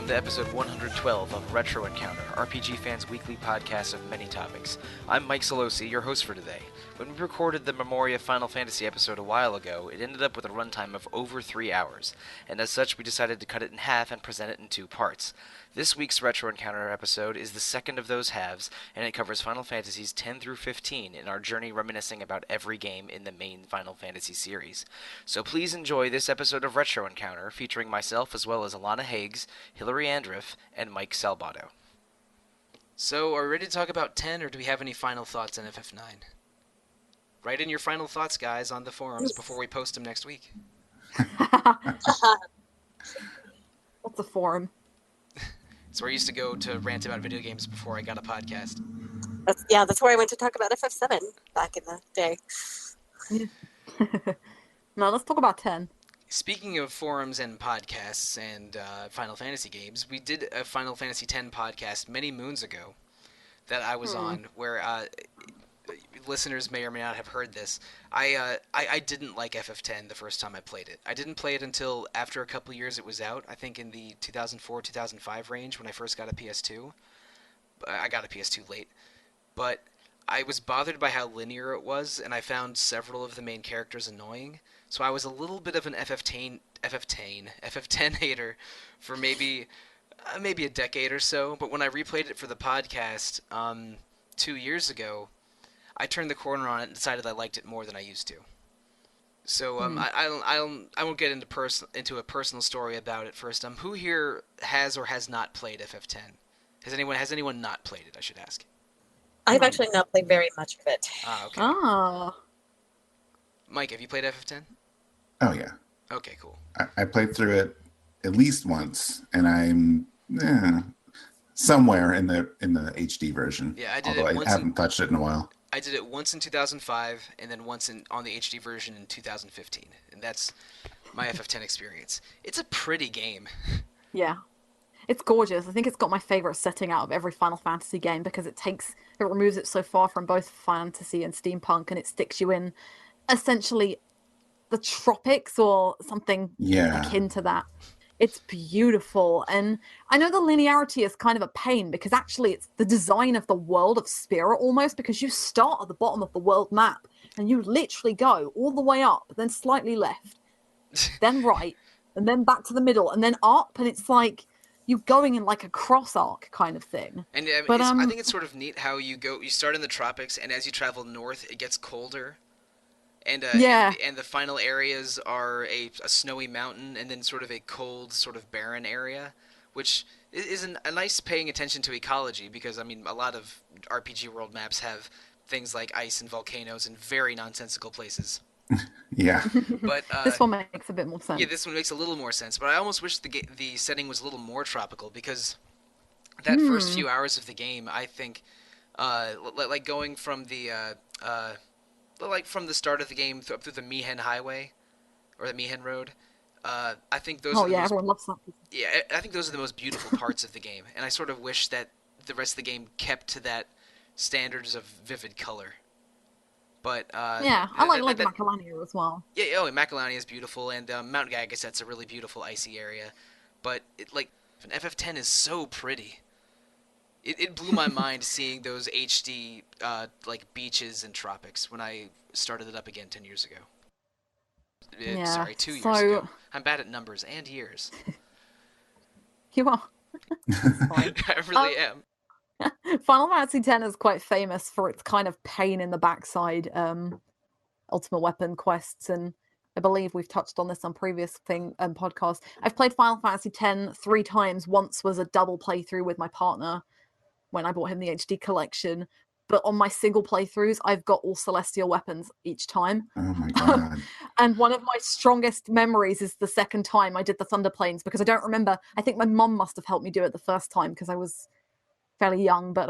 welcome to episode 112 of Retro Encounter, RPG fans' weekly podcast of many topics. I'm Mike Sollosi, your host for today. When we recorded the Memoria Final Fantasy episode a while ago, it ended up with a runtime of over 3 hours, and as such we decided to cut it in half and present it in 2 parts. This week's Retro Encounter episode is the second of those halves, and it covers Final Fantasies 10 through 15 in our journey reminiscing about every game in the main Final Fantasy series. So please enjoy this episode of Retro Encounter, featuring myself as well as Alana Hagues, Hilary Andreff, and Mike Salbato. So, are we ready to talk about 10, or do we have any final thoughts on FF9? Write in your final thoughts, guys, on the forums before we post them next week. What's a forum? It's where I used to go to rant about video games before I got a podcast. That's where I went to talk about FF7 back in the day. No, let's talk about 10. Speaking of forums and podcasts and Final Fantasy games, we did a Final Fantasy X podcast many moons ago that I was on, where listeners may or may not have heard this. I didn't like FF10 the first time I played it. I didn't play it until after a couple years it was out, I think in the 2004-2005 range when I first got a PS2. I got a PS2 late. But I was bothered by how linear it was, and I found several of the main characters annoying. So I was a little bit of an FF10 hater for maybe a decade or so. But when I replayed it for the podcast 2 years ago, I turned the corner on it and decided I liked it more than I used to. So I won't get into a personal story about it first. Who here has or has not played FF10? Has anyone not played it? I should ask. I've actually not played very much of it. Ah, okay. Ah. Mike, have you played FF10? Oh, yeah. Okay, cool. I played through it at least once, and I'm somewhere in the HD version. Yeah, I did although it once. I haven't touched it in a while. I did it once in 2005, and then once on the HD version in 2015, and that's my FF10 experience. It's a pretty game. Yeah. It's gorgeous. I think it's got my favorite setting out of every Final Fantasy game because it removes it so far from both fantasy and steampunk, and it sticks you in essentially the tropics or something akin to that. It's beautiful, and I know the linearity is kind of a pain because actually it's the design of the world of Spirit almost, because you start at the bottom of the world map and you literally go all the way up, then slightly left, then right, and then back to the middle, and then up, and it's like you're going in like a cross arc kind of thing. And I think it's sort of neat how you start in the tropics, and as you travel north, it gets colder. And and the final areas are a snowy mountain, and then sort of a cold, sort of barren area, which is a nice paying attention to ecology, because I mean a lot of RPG world maps have things like ice and volcanoes in very nonsensical places. Yeah. But this one makes a bit more sense. Yeah, this one makes a little more sense, but I almost wish the setting was a little more tropical, because that first few hours of the game, I think, like going from from the start of the game up through the Mihen Highway, or the Mihen Road, I think those. Everyone loves that. Yeah, I think those are the most beautiful parts of the game, and I sort of wish that the rest of the game kept to that standards of vivid color. But I like Macalania as well. Yeah, Macalania is beautiful, and Mount Gagaset's a really beautiful icy area. But FF10 is so pretty. It blew my mind seeing those HD beaches and tropics when I started it up again 10 years ago. 2 years ago. I'm bad at numbers and years. You are. I really am. Final Fantasy X is quite famous for its kind of pain in the backside Ultimate Weapon quests, and I believe we've touched on this on previous podcasts. I've played Final Fantasy X 3 times. Once was a double playthrough with my partner when I bought him the HD collection. But on my single playthroughs, I've got all celestial weapons each time. Oh my god. And one of my strongest memories is the second time I did the Thunder Plains, because I don't remember. I think my mum must have helped me do it the first time because I was fairly young. But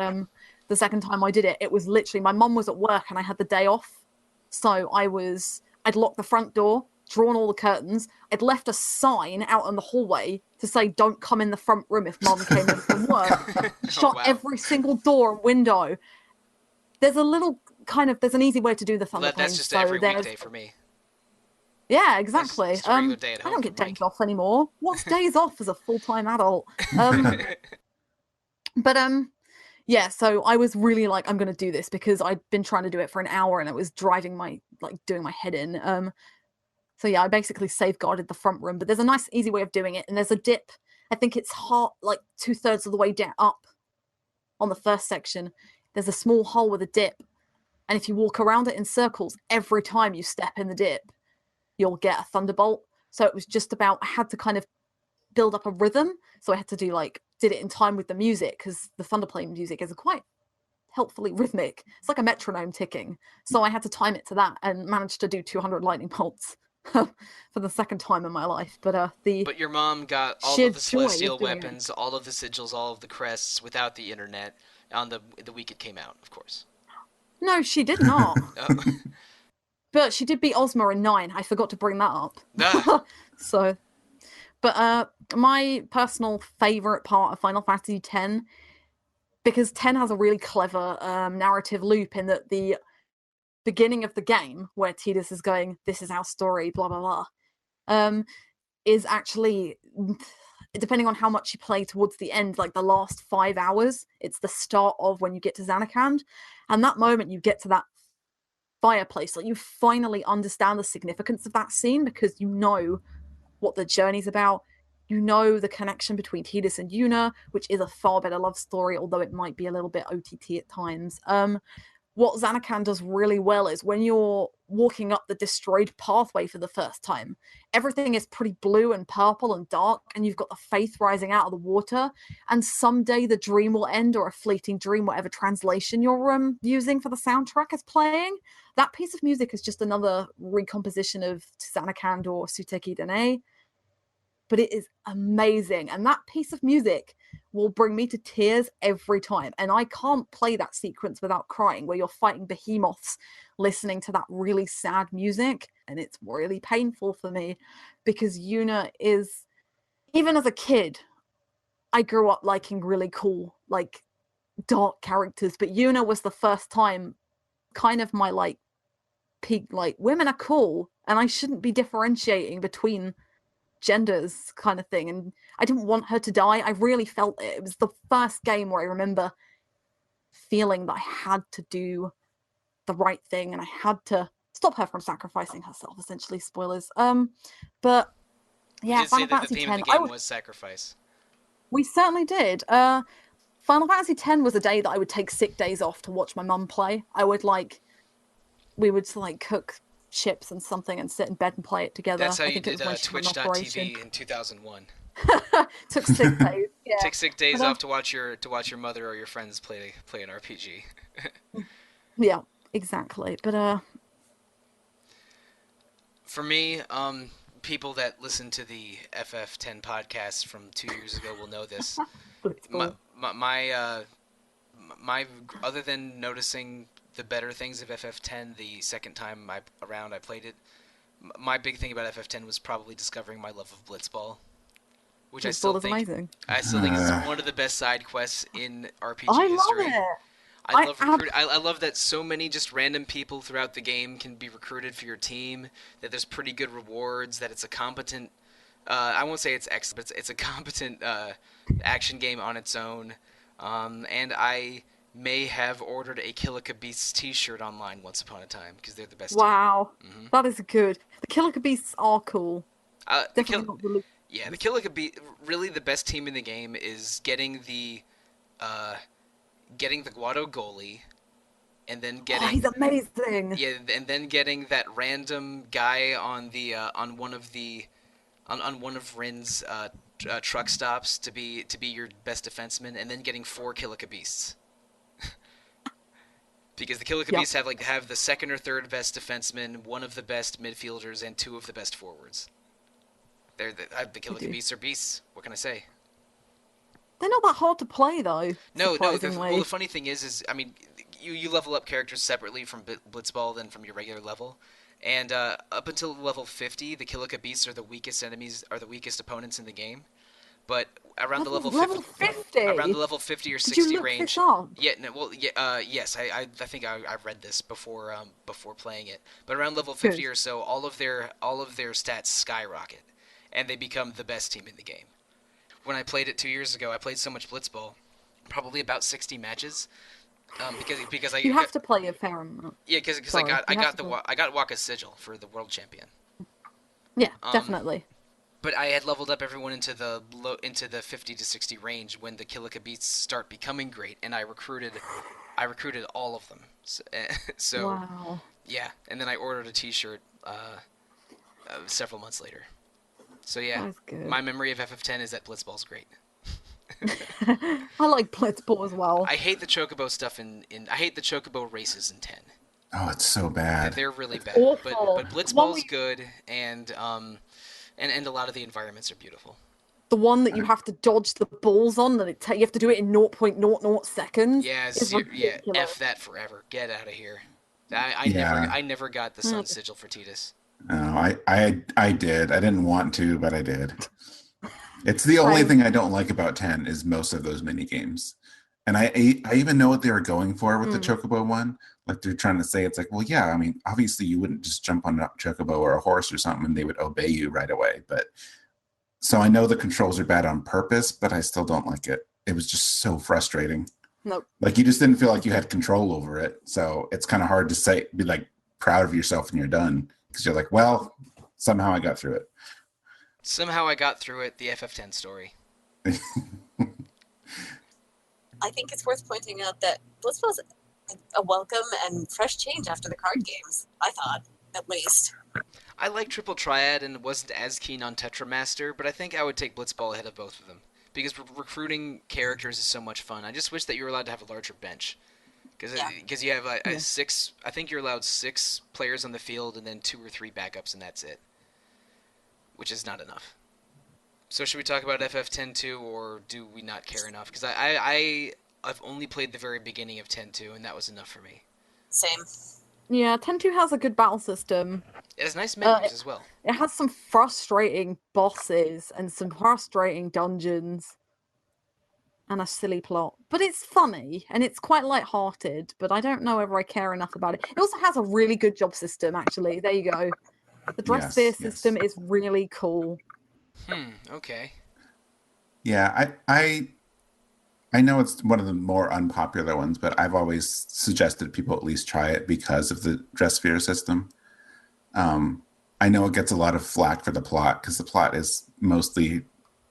the second time I did it, it was literally, my mum was at work and I had the day off. So I'd locked the front door, drawn all the curtains. I'd left a sign out in the hallway to say, don't come in the front room if mum came in from work. Shut every single door and window. There's a little there's an easy way to do the Thunder Plains. That's just every weekday for me. Yeah, exactly. Just a regular day at I home don't for get days Mike. off anymore. What's days off as a full-time adult? But yeah, so I was really like, I'm gonna do this because I'd been trying to do it for an hour and it was driving my doing my head in. So yeah, I basically safeguarded the front room, but there's a nice easy way of doing it, and there's a dip. I think it's hot, like 2/3 of the way down up on the first section. There's a small hole with a dip, and if you walk around it in circles, every time you step in the dip, you'll get a thunderbolt. So it was just about, I had to kind of build up a rhythm. So I had to did it in time with the music, because the thunderplane music is quite helpfully rhythmic. It's like a metronome ticking. So I had to time it to that and managed to do 200 lightning bolts for the second time in my life. But But your mom got all sheer of the joy of celestial doing it. weapons, all of the sigils, all of the crests without the internet on the week it came out, of course. No, she did not. Oh. But she did beat Ozma in 9. I forgot to bring that up. Ah. So, but my personal favorite part of Final Fantasy X, because 10 has a really clever narrative loop in that the beginning of the game, where Tidus is going, this is our story, blah blah blah, is actually, depending on how much you play towards the end, like the last 5 hours, it's the start of when you get to Zanarkand, and that moment you get to that fireplace, like you finally understand the significance of that scene, because you know what the journey's about. You know the connection between Tidus and Yuna, which is a far better love story, although it might be a little bit OTT at times. What Zanarkand does really well is when you're walking up the destroyed pathway for the first time, everything is pretty blue and purple and dark, and you've got the faith rising out of the water, and someday the dream will end, or a fleeting dream, whatever translation you're using for the soundtrack is playing. That piece of music is just another recomposition of Zanarkand or Suteki Dene, but it is amazing, and that piece of music will bring me to tears every time, and I can't play that sequence without crying, where you're fighting behemoths listening to that really sad music, and it's really painful for me, because Yuna is, even as a kid, I grew up liking really cool, like, dark characters, but Yuna was the first time kind of my peak, women are cool and I shouldn't be differentiating between genders kind of thing, and I didn't want her to die. I really felt it. It was the first game where I remember feeling that I had to do the right thing and I had to stop her from sacrificing herself, essentially. Spoilers. But We yeah, did say Final that the Fantasy theme of X, the game was sacrifice. we certainly did. Final Fantasy X was a day that I would take sick days off to watch my mum play. We would cook chips and something and sit in bed and play it together. That's how I you think it did was when she had an operation. Twitch.tv in 2001. Took sick days. Yeah. Take sick days But, off to watch your mother or your friends play an RPG. yeah, exactly. But For me, people that listen to the FF10 podcast from 2 years ago will know this. Blitzball. My other than noticing the better things of FF10 the second time I played it, my big thing about FF10 was probably discovering my love of Blitzball, which Blitzball is amazing. I still think is one of the best side quests in RPG I history. love it. I love that so many just random people throughout the game can be recruited for your team, that there's pretty good rewards, that it's a competent I won't say it's excellent, but it's a competent action game on its own. And I may have ordered a Kilika Beasts t-shirt online once upon a time, because they're the best Wow. team. That is good. The Kilika Beasts are cool. Definitely not the look. Yeah, the Kilika Beasts, really the best team in the game is getting the Guado goalie, and then getting he's amazing. Yeah, and then getting that random guy on the on one of Rin's truck stops to be your best defenseman, and then getting 4 Kilika Beasts. Because the Kilika Beasts have the second or third best defenseman, one of the best midfielders, and 2 of the best forwards. The Kilika Beasts are beasts. What can I say? They're not that hard to play, though. No. Surprisingly. The funny thing is I mean, you level up characters separately from Blitzball than from your regular level, and up until level 50, the Kilika Beasts are the weakest opponents in the game. but around the level Level 50, around the 50. level 50 or Did you 60 look range. this up? Yeah, no, well, yeah, yes, I think I read this before playing it. But around level 50 Good. or so, all of their stats skyrocket, and they become the best team in the game. When I played it 2 years ago, I played so much Blitzball, probably about 60 matches, because You have to play a fair amount. yeah, because I Sorry, got you have to I got Waka's sigil for the world champion. Yeah, Um, definitely. But I had leveled up everyone into the 50 to 60 range when the Kilika Beasts start becoming great, and I recruited all of them. So Wow. yeah, and then I ordered a T-shirt several months later. So yeah, That's good. my memory of FF10 is that Blitzball's great. I like Blitzball as well. I hate the Chocobo stuff I hate the Chocobo races in 10. Oh, it's so bad. They're really bad. Awful. But Blitzball's good, and a lot of the environments are beautiful. The one that you have to dodge the balls on, that you have to do it in 0.00 seconds. Yeah, is yeah, ridiculous. F that forever. Get out of here. Yeah. I never got the Sun Sigil for Tidus. No, I did. I didn't want to, but I did. It's the only thing I don't like about 10 is most of those mini games. And I even know what they were going for with the Chocobo one. Like they're trying to say, it's like, well, yeah, I mean, obviously you wouldn't just jump on a Chocobo or a horse or something and they would obey you right away. But so I know the controls are bad on purpose, but I still don't like it. It was just so frustrating. Nope. Like you just didn't feel like you had control over it. So it's kind of hard to be like proud of yourself when you're done. Because you're like, well, somehow I got through it. Somehow I got through it, the FF10 story. I think it's worth pointing out that Blitzball's a welcome and fresh change after the card games, I thought, at least. I like Triple Triad and wasn't as keen on Tetramaster, but I think I would take Blitzball ahead of both of them. Because recruiting characters is so much fun. I just wish that you were allowed to have a larger bench. Because you have six, I think you're allowed 6 players on the field and then 2 or 3 backups and that's it. Which is not enough. So should we talk about FF10 too, or do we not care enough? Because I've only played the very beginning of 10.2, and that was enough for me. Same. Yeah, 10.2 has a good battle system. It has nice menus as well. It has some frustrating bosses and some frustrating dungeons. And a silly plot. But it's funny, and it's quite light-hearted, but I don't know whether I care enough about it. It also has a really good job system, actually. There you go. The dress sphere system is really cool. Okay. Yeah, I know it's one of the more unpopular ones, but I've always suggested people at least try it because of the dress sphere system. I know it gets a lot of flack for the plot, because the plot is mostly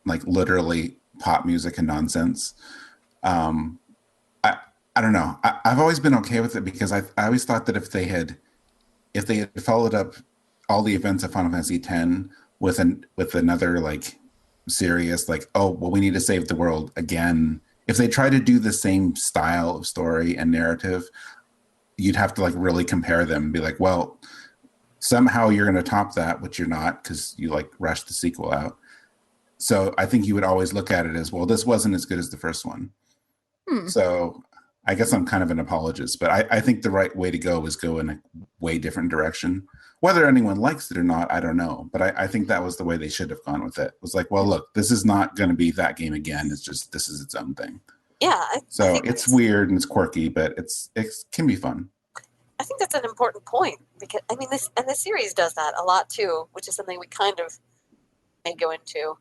like literally pop music and nonsense. I don't know. I've always been okay with it because I always thought that if they had followed up all the events of Final Fantasy X with another like serious, like, oh well, we need to save the world again. If they try to do the same style of story and narrative, you'd have to like really compare them and be like, well, somehow you're going to top that, which you're not because you like rushed the sequel out. So I think you would always look at it as, well, this wasn't as good as the first one. So I guess I'm kind of an apologist, but I think the right way to go is go in a way different direction. Whether anyone likes it or not, I don't know. But I think that was the way they should have gone with it. It was like, well, look, this is not going to be that game again. It's just, this is its own thing. Yeah. So it's weird and it's quirky, but it can be fun. I think that's an important point because I mean this series does that a lot too, which is something we kind of may go into.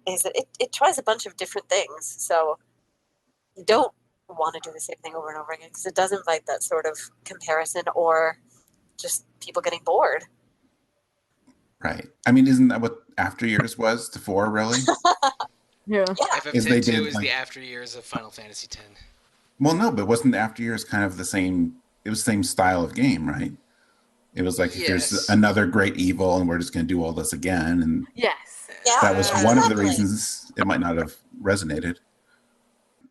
Is that it tries a bunch of different things, so you don't want to do the same thing over and over again because it does invite that sort of comparison or just people getting bored. Right. I mean, isn't that what After Years was to 4, really? Yeah. FF10 is the after years of Final Fantasy X. Well, no, but wasn't After Years kind of the same? It was the same style of game, right? It was like, if there's another great evil and we're just going to do all this again. And yes. Yeah, that was one of the reasons it might not have resonated.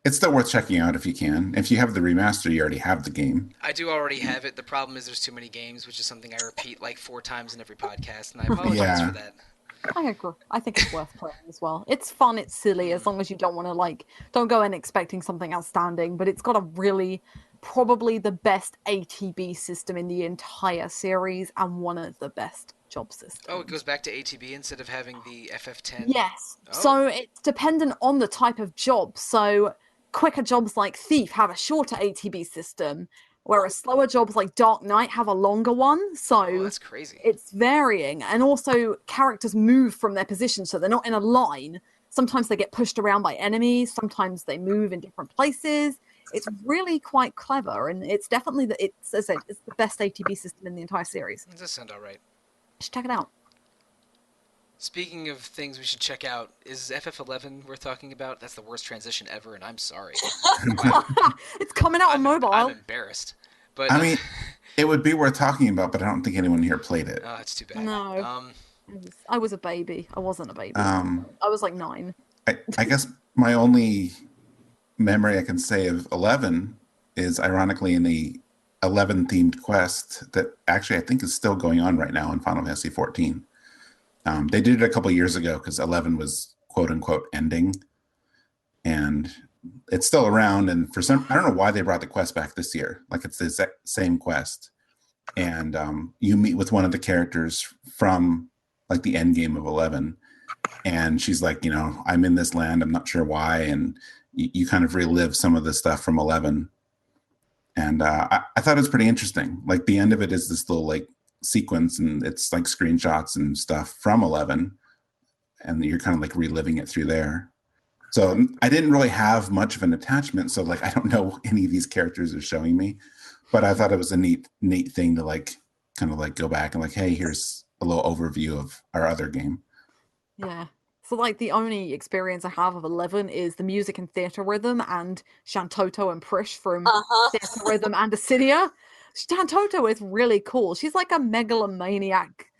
It's still worth checking out if you can. If you have the remaster, you already have the game. I do already have it. The problem is there's too many games, which is something I repeat like 4 times in every podcast, and I apologize for that. I agree. I think it's worth playing as well. It's fun, it's silly, as long as you don't want to don't go in expecting something outstanding, but it's got a really probably the best ATB system in the entire series and one of the best job systems. Oh, it goes back to ATB instead of having the FF10? Yes. Oh. So it's dependent on the type of job. So quicker jobs like Thief have a shorter ATB system, whereas slower jobs like Dark Knight have a longer one. So Oh, that's crazy. it's varying. And also characters move from their position, so they're not in a line. Sometimes they get pushed around by enemies. Sometimes they move in different places. It's really quite clever, and it's definitely it's the best ATB system in the entire series. It does sound all right. You should check it out. Speaking of things we should check out, is FF11 worth talking about? That's the worst transition ever, and I'm sorry. It's coming out on mobile. I'm embarrassed. But I mean, it would be worth talking about, but I don't think anyone here played it. Oh, that's too bad. No. I was a baby. I wasn't a baby. I was like 9. I guess my only memory I can say of 11 is ironically in the 11 themed quest that actually I think is still going on right now in Final Fantasy XIV. They did it a couple years ago because 11 was quote unquote ending, and it's still around. And for some, I don't know why they brought the quest back this year. Like it's the same quest, and you meet with one of the characters from like the end game of 11, and she's like, you know, I'm in this land, I'm not sure why, and you kind of relive some of the stuff from 11. And I thought it was pretty interesting. Like the end of it is this little like sequence, and it's like screenshots and stuff from 11, and you're kind of like reliving it through there. So I didn't really have much of an attachment, so like I don't know any of these characters are showing me, but I thought it was a neat thing to like kind of like go back and like, hey, here's a little overview of our other game. Yeah. So like the only experience I have of 11 is the music and theatre rhythm and Shantoto and Prish from Theatre Rhythm and Acidia. Shantoto is really cool. She's like a megalomaniac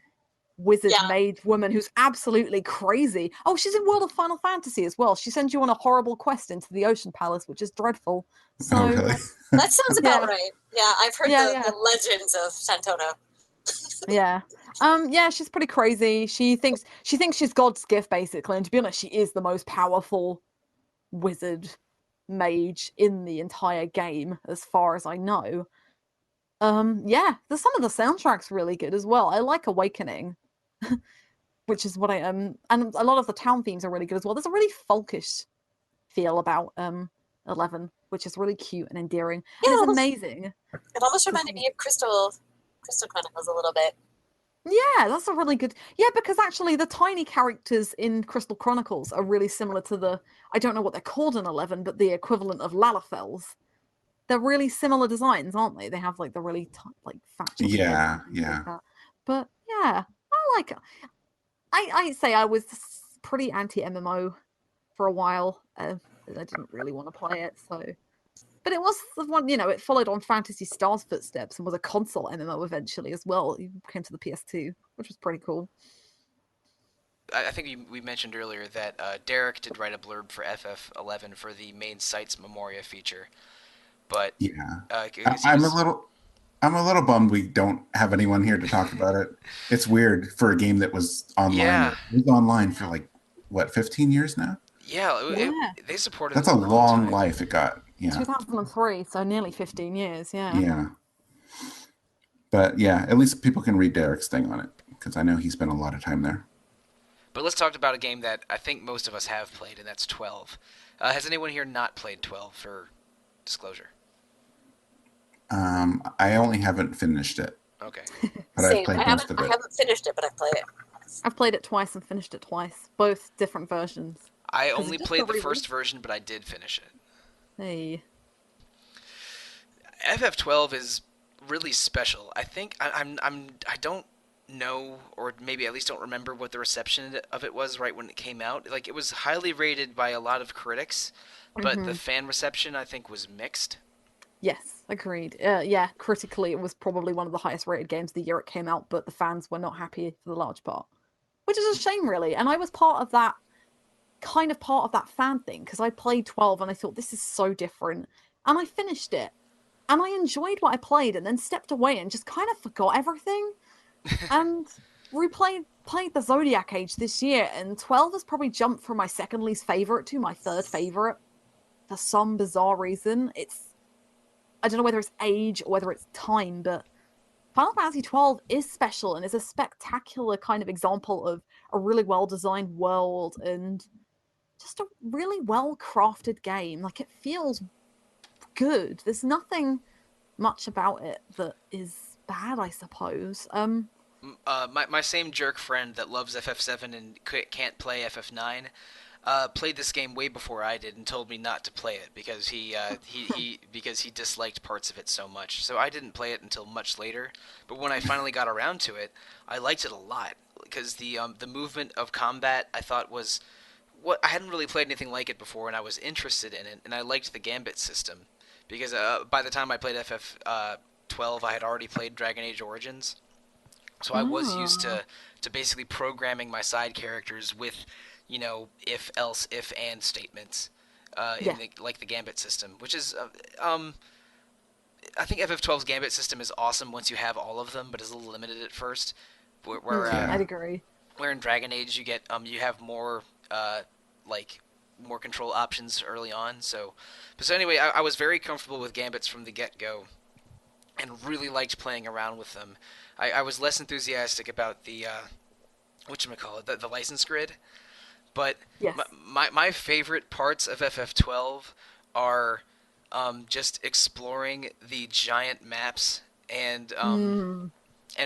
wizard mage woman who's absolutely crazy. Oh, she's in World of Final Fantasy as well. She sends you on a horrible quest into the Ocean Palace, which is dreadful. So oh, really? That sounds about right. Yeah, I've heard the legends of Shantoto. Yeah. Yeah, she's pretty crazy. She thinks she's God's gift, basically, and to be honest, she is the most powerful wizard mage in the entire game, as far as I know. Yeah, some of the soundtrack's really good as well. I like Awakening, which is what and a lot of the town themes are really good as well. There's a really folkish feel about 11, which is really cute and endearing. Yeah, and it's amazing. It almost reminded me of Crystal Chronicles a little bit. Yeah, that's a really good... Yeah, because actually the tiny characters in Crystal Chronicles are really similar to I don't know what they're called in 11, but the equivalent of Lalafels. They're really similar designs, aren't they? They have like the really like fat... Yeah. Like but yeah, I like it. I'd say I was pretty anti-MMO for a while. I didn't really want to play it, so... But it was the one, it followed on Phantasy Star's footsteps and was a console MMO eventually as well. It came to the PS2, which was pretty cool. I think we mentioned earlier that Derek did write a blurb for FF11 for the main site's Memoria feature. But yeah, I'm a little bummed we don't have anyone here to talk about it. It's weird for a game that was online. Yeah. It was online for like what, 15 years now? Yeah, they supported. That's a long life it got. Yeah. 2003, so nearly 15 years. Yeah. Yeah. But yeah, at least people can read Derek's thing on it because I know he spent a lot of time there. But let's talk about a game that I think most of us have played, and that's 12. Has anyone here not played 12 for disclosure? I only haven't finished it. Okay. But I've played most of it. I haven't finished it, but I've played it. I've played it twice and finished it twice. Both different versions. I only played the first version, but I did finish it. Hey. FF12 is really special. I think I don't know, or maybe at least don't remember what the reception of it was right when it came out. Like, it was highly rated by a lot of critics, but the fan reception I think was mixed. Yes, agreed. Yeah, critically it was probably one of the highest rated games the year it came out, but the fans were not happy for the large part, which is a shame, really. And I was part of that fan thing, because I played 12 and I thought, this is so different, and I finished it and I enjoyed what I played, and then stepped away and just kind of forgot everything and played the Zodiac Age this year, and 12 has probably jumped from my second least favorite to my third favorite for some bizarre reason. I don't know whether it's age or whether it's time, but Final Fantasy XII is special and is a spectacular kind of example of a really well-designed world and just a really well-crafted game. Like, it feels good. There's nothing much about it that is bad, I suppose. My same jerk friend that loves FF7 and can't play FF9 played this game way before I did and told me not to play it because he disliked parts of it so much. So I didn't play it until much later. But when I finally got around to it, I liked it a lot because the movement of combat I thought was what I hadn't really played anything like it before, and I was interested in it, and I liked the gambit system because by the time I played FF12, I had already played Dragon Age Origins. So I was used to basically programming my side characters with, if, else, if, and statements, in the Gambit system, which is, I think FF12's Gambit system is awesome once you have all of them, but is a little limited at first. I'd agree. Where in Dragon Age you get, you have more, more control options early on. So anyway, I was very comfortable with Gambits from the get-go, and really liked playing around with them. I was less enthusiastic about the the license grid, but yes. my favorite parts of FF12 are just exploring the giant maps and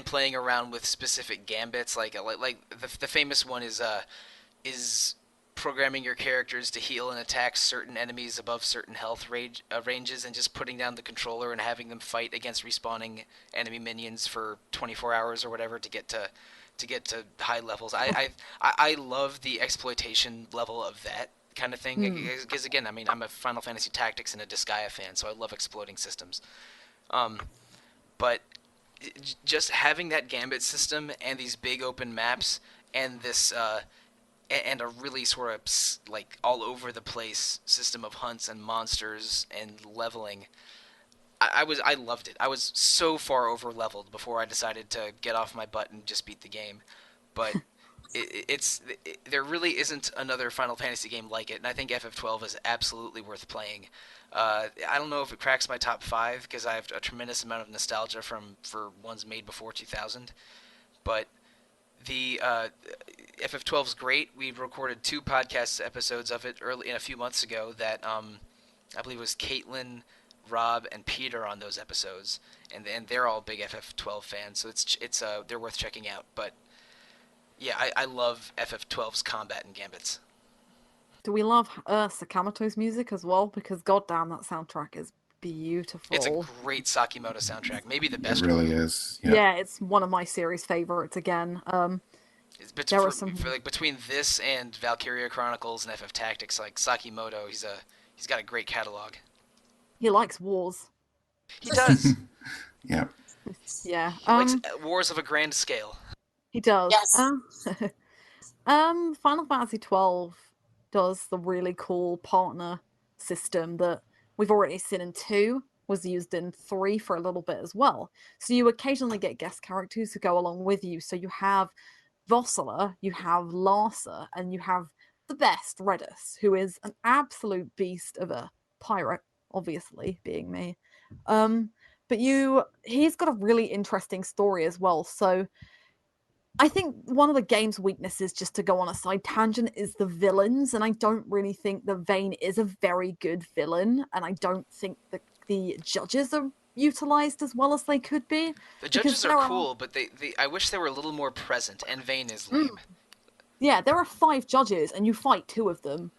playing around with specific gambits. Like the famous one is programming your characters to heal and attack certain enemies above certain health ranges, and just putting down the controller and having them fight against respawning enemy minions for 24 hours or whatever to get to high levels. I love the exploitation level of that kind of thing because again, I mean, I'm a Final Fantasy Tactics and a Disgaea fan, so I love exploiting systems. But just having that gambit system and these big open maps and this and a really sort of like all over the place system of hunts and monsters and leveling, I loved it. I was so far over leveled before I decided to get off my butt and just beat the game. But there really isn't another Final Fantasy game like it, and I think FF12 is absolutely worth playing. I don't know if it cracks my top 5 because I have a tremendous amount of nostalgia for ones made before 2000, but the FF12 is great. We recorded 2 podcast episodes of it a few months ago that I believe it was Caitlin, Rob, and Peter on those episodes, and they're all big FF12 fans, so it's they're worth checking out. But yeah, I love FF12's combat and gambits. Do we love Sakamoto's music as well? Because goddamn, that soundtrack is beautiful. It's a great Sakimoto soundtrack, maybe the best. It really is. Yeah, it's one of my series favorites again. There were some between this and Valkyria Chronicles and FF Tactics, like Sakimoto, he's got a great catalog. He likes wars. He does. Yeah. Yeah. He likes wars of a grand scale. He does. Yes. Final Fantasy XII does the really cool partner system that we've already seen in 2, was used in 3 for a little bit as well. So you occasionally get guest characters who go along with you. So you have Vossala, you have Larsa, and you have the best, Redis, who is an absolute beast of a pirate, obviously, being me. But he's got a really interesting story as well. So I think one of the game's weaknesses, just to go on a side tangent, is the villains, and I don't really think the Vayne is a very good villain, and I don't think that the judges are utilized as well as they could be. The judges are cool, but I wish they were a little more present, and Vayne is lame. Yeah, there are 5 judges, and you fight 2 of them.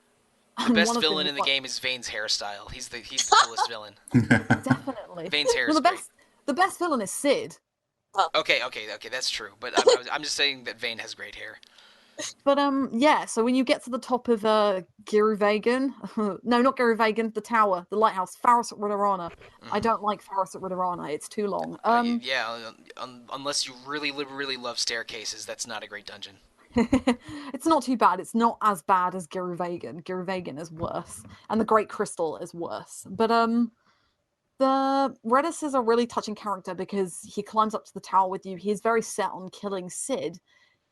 The best villain in the game is Vayne's hairstyle. He's the coolest villain. Definitely. Vayne's hair is great. The best villain is Sid. Okay, that's true. But I'm just saying that Vayne has great hair. But yeah. So when you get to the top of Giruvegan, no, not Giruvegan, the tower, the lighthouse, Faris at Ridorana. I don't like Faris at Ridorana. It's too long. Unless you really, really love staircases, that's not a great dungeon. It's not too bad. It's not as bad as Giruvegan. Giruvegan is worse, and the Great Crystal is worse. But the Redis is a really touching character because he climbs up to the tower with you. He's very set on killing Sid,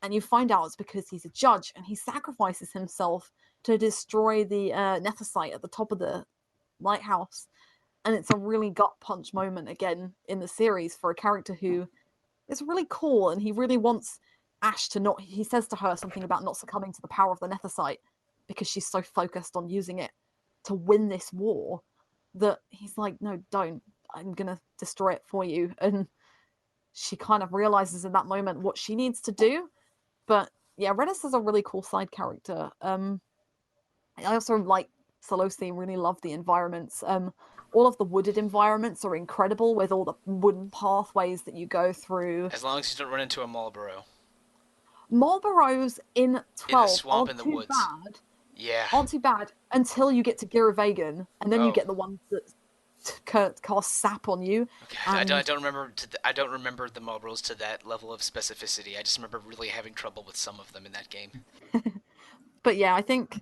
and you find out it's because he's a judge, and he sacrifices himself to destroy the Nethicite at the top of the lighthouse. And it's a really gut punch moment again in the series for a character who is really cool, and he really wants Ash to not. He says to her something about not succumbing to the power of the Nethicite because she's so focused on using it to win this war that he's like, no, don't. I'm gonna destroy it for you. And she kind of realizes in that moment what she needs to do. But yeah, Rennis is a really cool side character. I also like Sollosi, really love the environments. All of the wooded environments are incredible with all the wooden pathways that you go through. As long as you don't run into a Marlboro. Marlboros in 12 in the swamp in aren't the too woods. bad. Yeah. Aren't too bad until you get to Giravegan, and then you get the ones that cast sap on you. Okay. I don't remember. I don't remember the Marlboros to that level of specificity. I just remember really having trouble with some of them in that game. But yeah, I think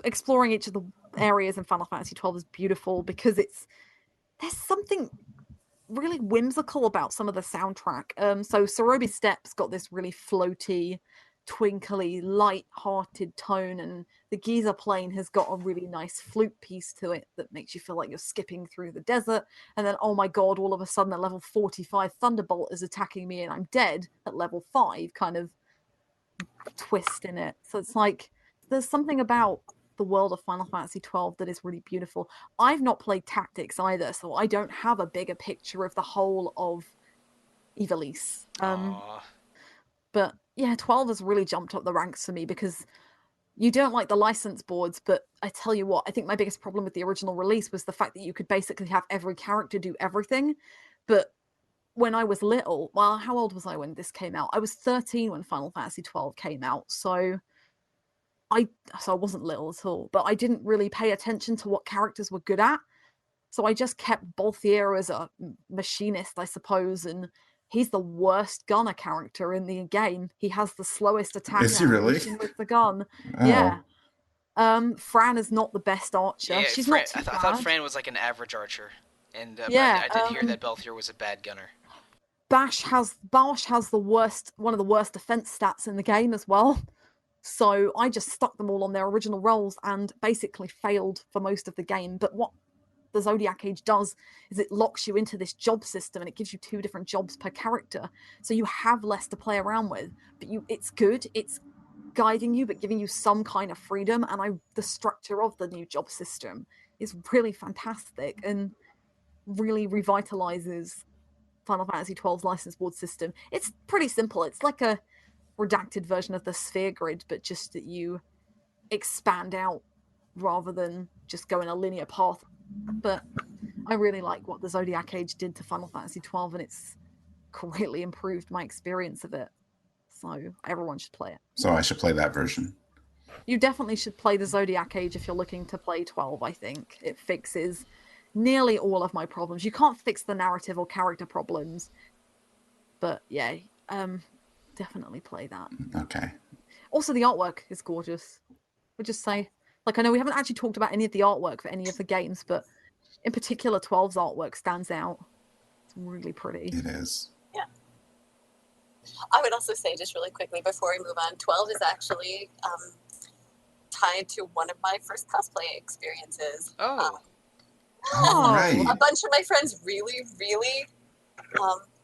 exploring each of the areas in Final Fantasy XII is beautiful because there's something really whimsical about some of the soundtrack. So Sorobi Steps got this really floaty, twinkly, light-hearted tone, and the Giza Plain has got a really nice flute piece to it that makes you feel like you're skipping through the desert. And then, oh my god, all of a sudden at level 45 Thunderbolt is attacking me and I'm dead at level 5 kind of twist in it. So it's like there's something about the world of Final Fantasy XII that is really beautiful. I've not played Tactics either, so I don't have a bigger picture of the whole of Ivalice. But yeah, 12 has really jumped up the ranks for me because you don't like the license boards, but I tell you what, I think my biggest problem with the original release was the fact that you could basically have every character do everything. But when I was little, well, how old was I when this came out? I was 13 when Final Fantasy XII came out, so I wasn't little at all, but I didn't really pay attention to what characters were good at. So I just kept Balthier as a machinist, I suppose, and he's the worst gunner character in the game. He has the slowest attack Is he really? with the gun. Oh. Yeah. Fran is not the best archer. Yeah, She's Fran, not too I bad. thought Fran was like an average archer, and Yeah, I did hear that Balthier was a bad gunner. Bash has the worst, one of the worst defense stats in the game as well. So I just stuck them all on their original roles and basically failed for most of the game. But what the Zodiac Age does is it locks you into this job system and it gives you 2 different jobs per character. So you have less to play around with, but it's good. It's guiding you, but giving you some kind of freedom. And the structure of the new job system is really fantastic and really revitalizes Final Fantasy XII's license board system. It's pretty simple. It's like a redacted version of the sphere grid, but just that you expand out rather than just go in a linear path. But I really like what the Zodiac Age did to Final Fantasy XII, and it's greatly improved my experience of it. So everyone should play it. So I should play that version. You definitely should play the Zodiac Age if you're looking to play 12, I think. It fixes nearly all of my problems. You can't fix the narrative or character problems, but yeah, definitely play that. Okay. Also, the artwork is gorgeous. We'll just say, like, I know we haven't actually talked about any of the artwork for any of the games, but in particular, 12's artwork stands out. It's really pretty. It is. Yeah. I would also say, just really quickly before we move on, 12 is actually tied to one of my first cosplay experiences. Right. A bunch of my friends really, really,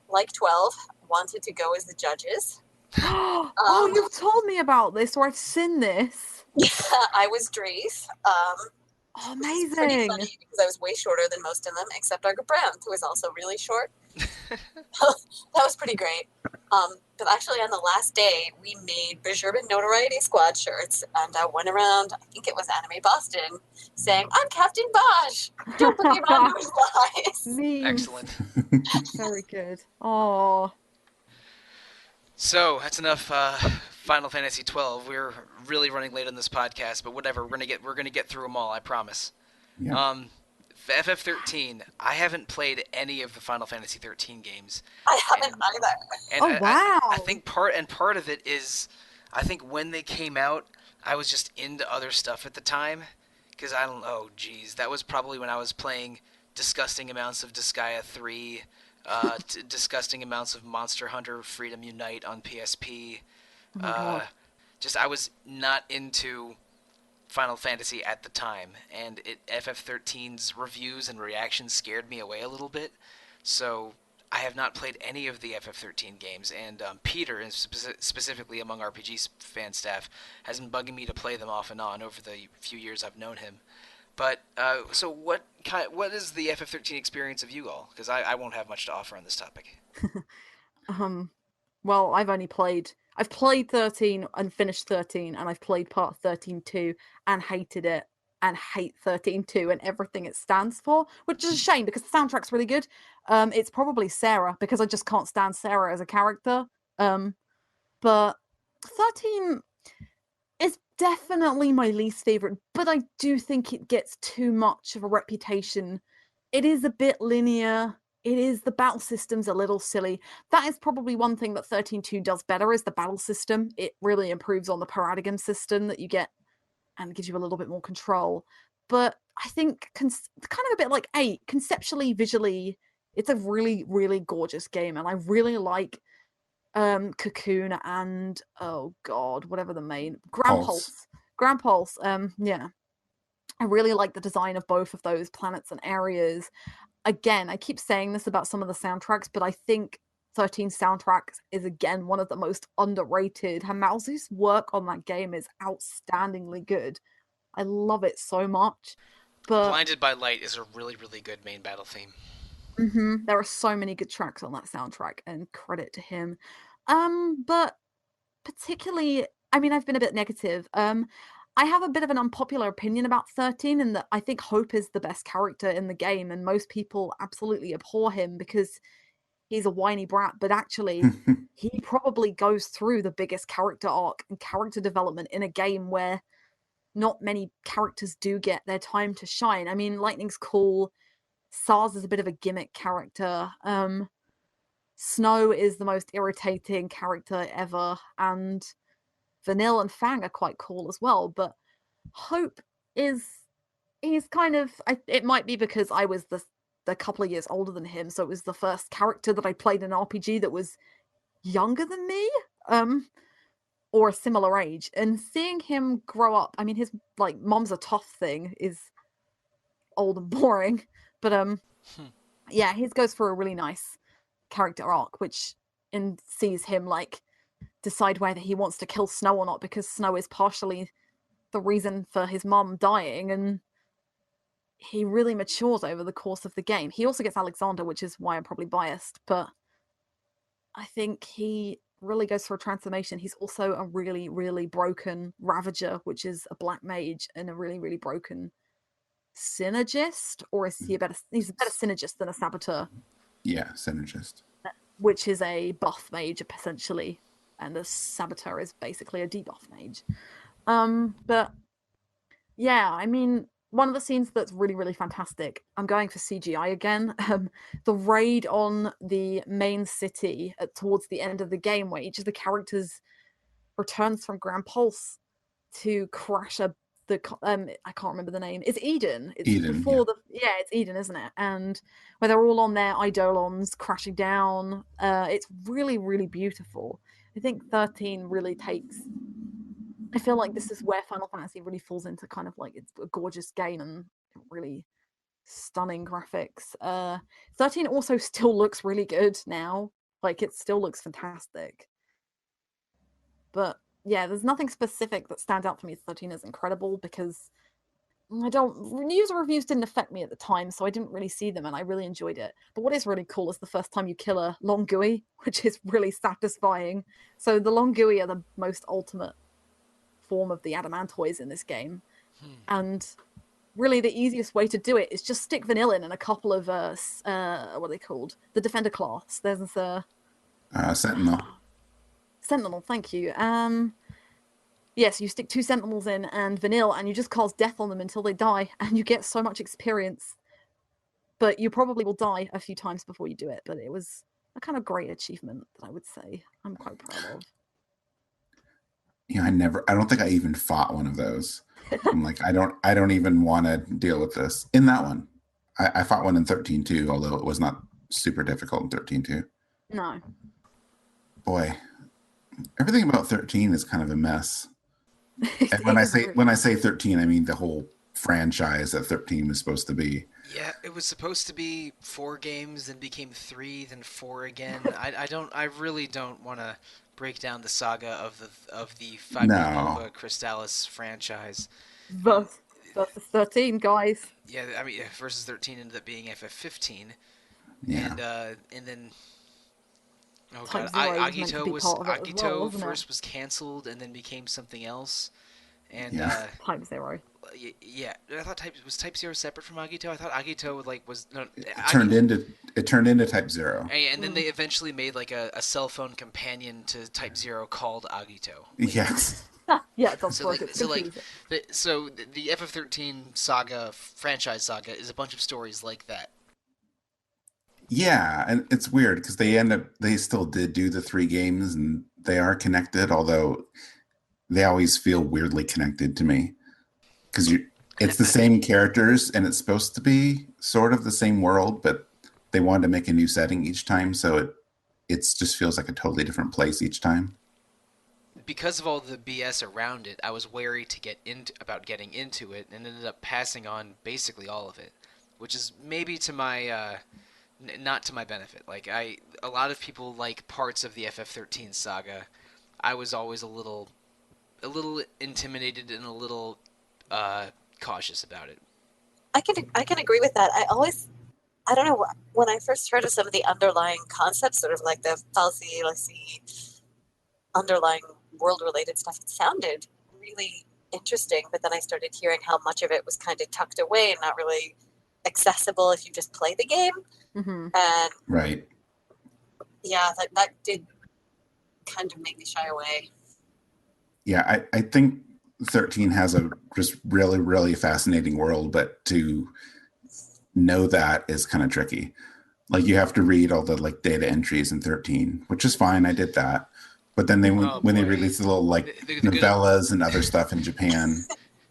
like 12, wanted to go as the judges. Oh, you've told me about this, or I've seen this. Yeah, I was Drace. Oh, amazing. Pretty funny because I was way shorter than most of them, except Arga Brown, who was also really short. That was pretty great. But actually, on the last day, we made Bergerman Notoriety Squad shirts, and I went around, I think it was Anime Boston, saying, "I'm Captain Bosch! Don't believe on those lies!" Memes. Excellent. Very good. Oh. So that's enough Final Fantasy XII. We're really running late on this podcast, but whatever. We're gonna get through them all. I promise. Yeah. FF13. I haven't played any of the Final Fantasy 13 games. I haven't either. And Oh, wow. I think part of it is, I think when they came out, I was just into other stuff at the time, because I don't know. Geez, that was probably when I was playing disgusting amounts of Disgaea 3. Disgusting amounts of Monster Hunter Freedom Unite on PSP. Oh my God. Just I was not into Final Fantasy at the time, and FF13's reviews and reactions scared me away a little bit. So I have not played any of the FF13 games, and Peter, specifically among RPG fan staff, has been bugging me to play them off and on over the few years I've known him. But so what is the FF13 experience of you all? Because I won't have much to offer on this topic. Well, I've played 13 and finished 13, and I've played part 13 too, and hated it, and hate 13 too, and everything it stands for, which is a shame because the soundtrack's really good. It's probably Sarah, because I just can't stand Sarah as a character. But 13 is definitely my least favorite, but I do think it gets too much of a reputation. It is a bit linear. The battle system's a little silly. That is probably one thing that 13.2 does better, is the battle system. It really improves on the paradigm system that you get and gives you a little bit more control. But I think kind of a bit like 8, conceptually, visually, it's a really, really gorgeous game. And I really like Cocoon and, oh god, whatever the main... Grand Pulse. Yeah. I really like the design of both of those planets and areas. Again, I keep saying this about some of the soundtracks, but I think 13 soundtracks is, again, one of the most underrated. Hamauzu's work on that game is outstandingly good. I love it so much. But Blinded by Light is a really, really good main battle theme. There are so many good tracks on that soundtrack, and credit to him. But particularly, I mean, I've been a bit negative. I have a bit of an unpopular opinion about 13, in that I think Hope is the best character in the game, and most people absolutely abhor him because he's a whiny brat, but actually he probably goes through the biggest character arc and character development in a game where not many characters do get their time to shine. I mean, Lightning's cool. Sars is a bit of a gimmick character. Snow is the most irritating character ever, and Vanille and Fang are quite cool as well, but Hope he's kind of, it might be because I was the couple of years older than him, so it was the first character that I played in an RPG that was younger than me, or a similar age, and seeing him grow up, I mean, his, like, mom's a tough thing is old and boring, but yeah, his goes for a really nice character arc, which sees him, like, decide whether he wants to kill Snow or not, because Snow is partially the reason for his mom dying, and he really matures over the course of the game. He also gets Alexander, which is why I'm probably biased, but I think he really goes for a transformation. He's also a really, really broken Ravager, which is a black mage, and a really, really broken synergist, or is he's a better synergist than a saboteur. Yeah, synergist. Which is a buff mage, essentially. And the saboteur is basically a debuff mage. But yeah, I mean, one of the scenes that's really, really fantastic, I'm going for CGI again, the raid on the main city towards the end of the game, where each of the characters returns from Grand Pulse to crash I can't remember the name. It's Eden. It's Eden, before it's Eden, isn't it? And where they're all on their eidolons crashing down. It's really, really beautiful. I think 13 really takes... I feel like this is where Final Fantasy really falls into kind of like, it's a gorgeous game and really stunning graphics. 13 also still looks really good now. Like, it still looks fantastic. But yeah, there's nothing specific that stands out for me. 13 is incredible because user reviews didn't affect me at the time, so I didn't really see them, and I really enjoyed it. But what is really cool is the first time you kill a Longui, which is really satisfying. So the Longui are the most ultimate form of the Adamantoids in this game. And really the easiest way to do it is just stick Vanilla in and a couple of, what are they called? The Defender class. There's Sentinel. Sentinel, thank you. Yes, you stick 2 Sentinels in and Vanille, and you just cast death on them until they die, and you get so much experience. But you probably will die a few times before you do it, but it was a kind of great achievement that I would say I'm quite proud of. Yeah, I don't think I even fought one of those. I'm like, I don't even want to deal with this. In that one, I fought one in 13 too, although it was not super difficult in 13 too. No. Boy, everything about 13 is kind of a mess. And when I say 13, I mean the whole franchise that 13 was supposed to be. Yeah, it was supposed to be 4 games, then became 3, then 4 again. I really don't want to break down the saga of the Fabula No. Nova Crystallis franchise. I mean, Versus 13, guys. yeah, I mean, versus 13 ended up being FF15, Yeah. and then oh Type god, Zero was meant to be part of it as well, Agito wasn't it? first was canceled and then became something else, and Yeah. Type Zero. yeah, I thought Type Zero separate from Agito. I thought Agito was no It turned into Type Zero. and then they eventually made like a cell phone companion to Type Zero called Agito. Yes. Yeah, it does So work. like, It's so like, confusing. the FF13 saga franchise saga is a bunch of stories like that. Yeah, and it's weird because they still did do the 3 games and they are connected, although they always feel weirdly connected to me because it's the same characters and it's supposed to be sort of the same world, but they wanted to make a new setting each time, so it just feels like a totally different place each time. Because of all the BS around it, I was wary about getting into it, and ended up passing on basically all of it, which is maybe to my not to my benefit. Like a lot of people like parts of the FF13 saga. I was always a little intimidated and a little cautious about it. I can agree with that. I don't know, when I first heard of some of the underlying concepts, sort of like the fallacy underlying world related stuff, it sounded really interesting, but then I started hearing how much of it was kind of tucked away and not really accessible if you just play the game. Mm-hmm. And Right. yeah, that did kind of make me shy away. Yeah, I think 13 has a just really, really fascinating world, but to know that is kind of tricky. Like you have to read all the like data entries in 13, which is fine. I did that. But then when they released the little like the novellas and other stuff in Japan.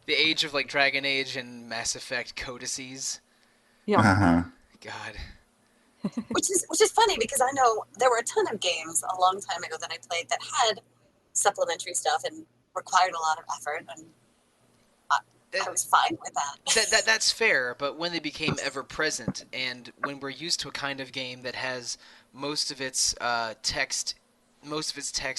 The age of like Dragon Age and Mass Effect codices. Yeah. Uh-huh. God. Which is funny because I know there were a ton of games a long time ago that I played that had supplementary stuff and required a lot of effort, and I was fine with that. That's fair, but when they became ever present, and when we're used to a kind of game that has most of its text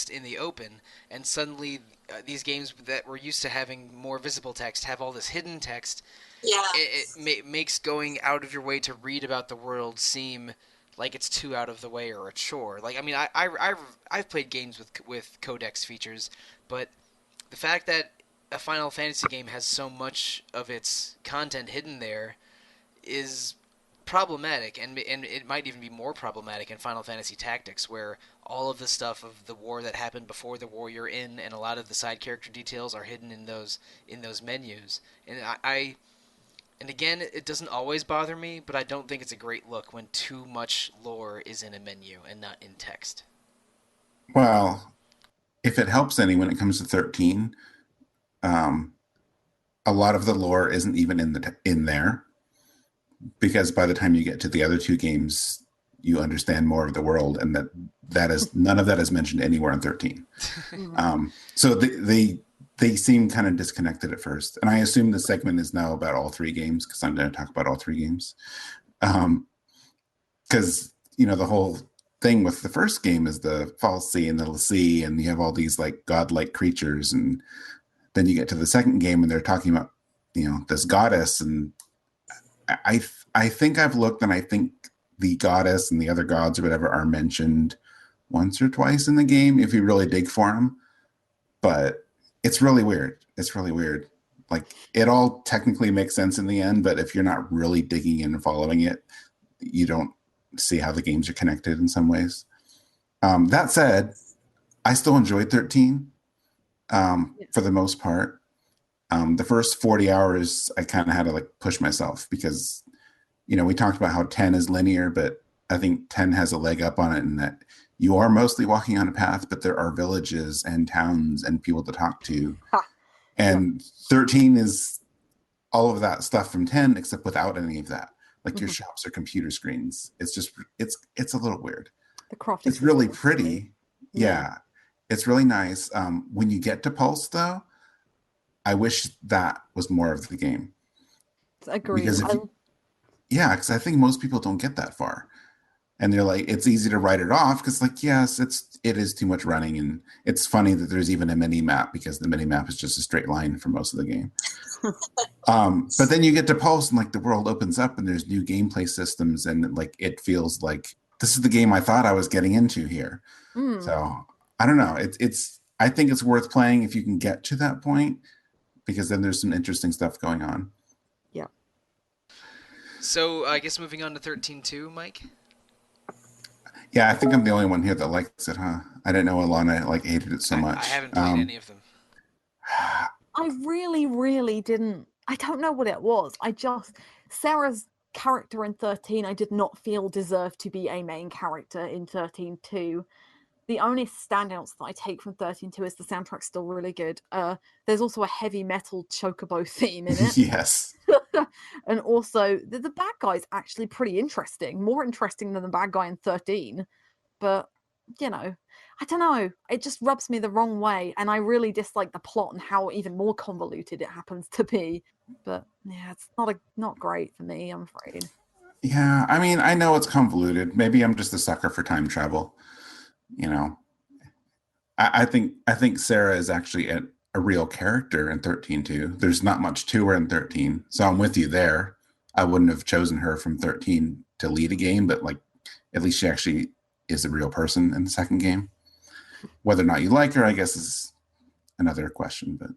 in the open, and suddenly these games that we're used to having more visible text have all this hidden text. Yeah, it makes going out of your way to read about the world seem like it's too out of the way or a chore. Like I mean, I've played games with codex features, but the fact that a Final Fantasy game has so much of its content hidden there is problematic, and it might even be more problematic in Final Fantasy Tactics, where all of the stuff of the war that happened before the war you're in, and a lot of the side character details are hidden in those menus. And and again, it doesn't always bother me, but I don't think it's a great look when too much lore is in a menu and not in text. Well, if it helps any when it comes to 13, um, a lot of the lore isn't even in there because by the time you get to the other 2 games, you understand more of the world, and that is none of that is mentioned anywhere in 13. So they seem kind of disconnected at first, and I assume the segment is now about all 3 games because I'm going to talk about all 3 games. Because the whole thing with the first game is the Fal'Cie and the l'Cie, and you have all these like godlike creatures, and then you get to the second game and they're talking about this goddess, and I think I've looked, and I think the goddess and the other gods or whatever are mentioned once or twice in the game if you really dig for them, but it's really weird. Like it all technically makes sense in the end, but if you're not really digging in and following it, you don't see how the games are connected in some ways. That said, I still enjoyed 13 for the most part. The first 40 hours, I kind of had to like push myself because, we talked about how 10 is linear, but I think 10 has a leg up on it in that you are mostly walking on a path, but there are villages and towns and people to talk to. And 13 is all of that stuff from 10, except without any of that. Like your shops are computer screens. It's just, it's a little weird. The crafting. It's really pretty. Yeah. It's really nice. When you get to Pulse, though, I wish that was more of the game. Agreed. Because because I think most people don't get that far. And they're like, it's easy to write it off because, like, yes, it is too much running, and it's funny that there's even a mini map because the mini map is just a straight line for most of the game. But then you get to Pulse, and like the world opens up, and there's new gameplay systems, and like it feels like this is the game I thought I was getting into here. So I don't know. I think it's worth playing if you can get to that point, because then there's some interesting stuff going on. Yeah. So I guess moving on to 13.2, Mike. Yeah, I think I'm the only one here that likes it, huh? I didn't know Alana hated it so much. I haven't played any of them. I really, really didn't. I don't know what it was. Sarah's character in 13, I did not feel deserved to be a main character in 13.2. The only standouts that I take from 13.2 is the soundtrack's still really good. There's also a heavy metal chocobo theme in it. Yes. And also, the bad guy's actually pretty interesting. More interesting than the bad guy in 13. But, I don't know. It just rubs me the wrong way. And I really dislike the plot and how even more convoluted it happens to be. But, yeah, it's not great for me, I'm afraid. Yeah, I mean, I know it's convoluted. Maybe I'm just a sucker for time travel. I think Sarah is actually a real character in 13.2. There's not much to her in 13, so I'm with you there. I wouldn't have chosen her from 13 to lead a game, but like at least she actually is a real person in the second game. Whether or not you like her, I guess, is another question. But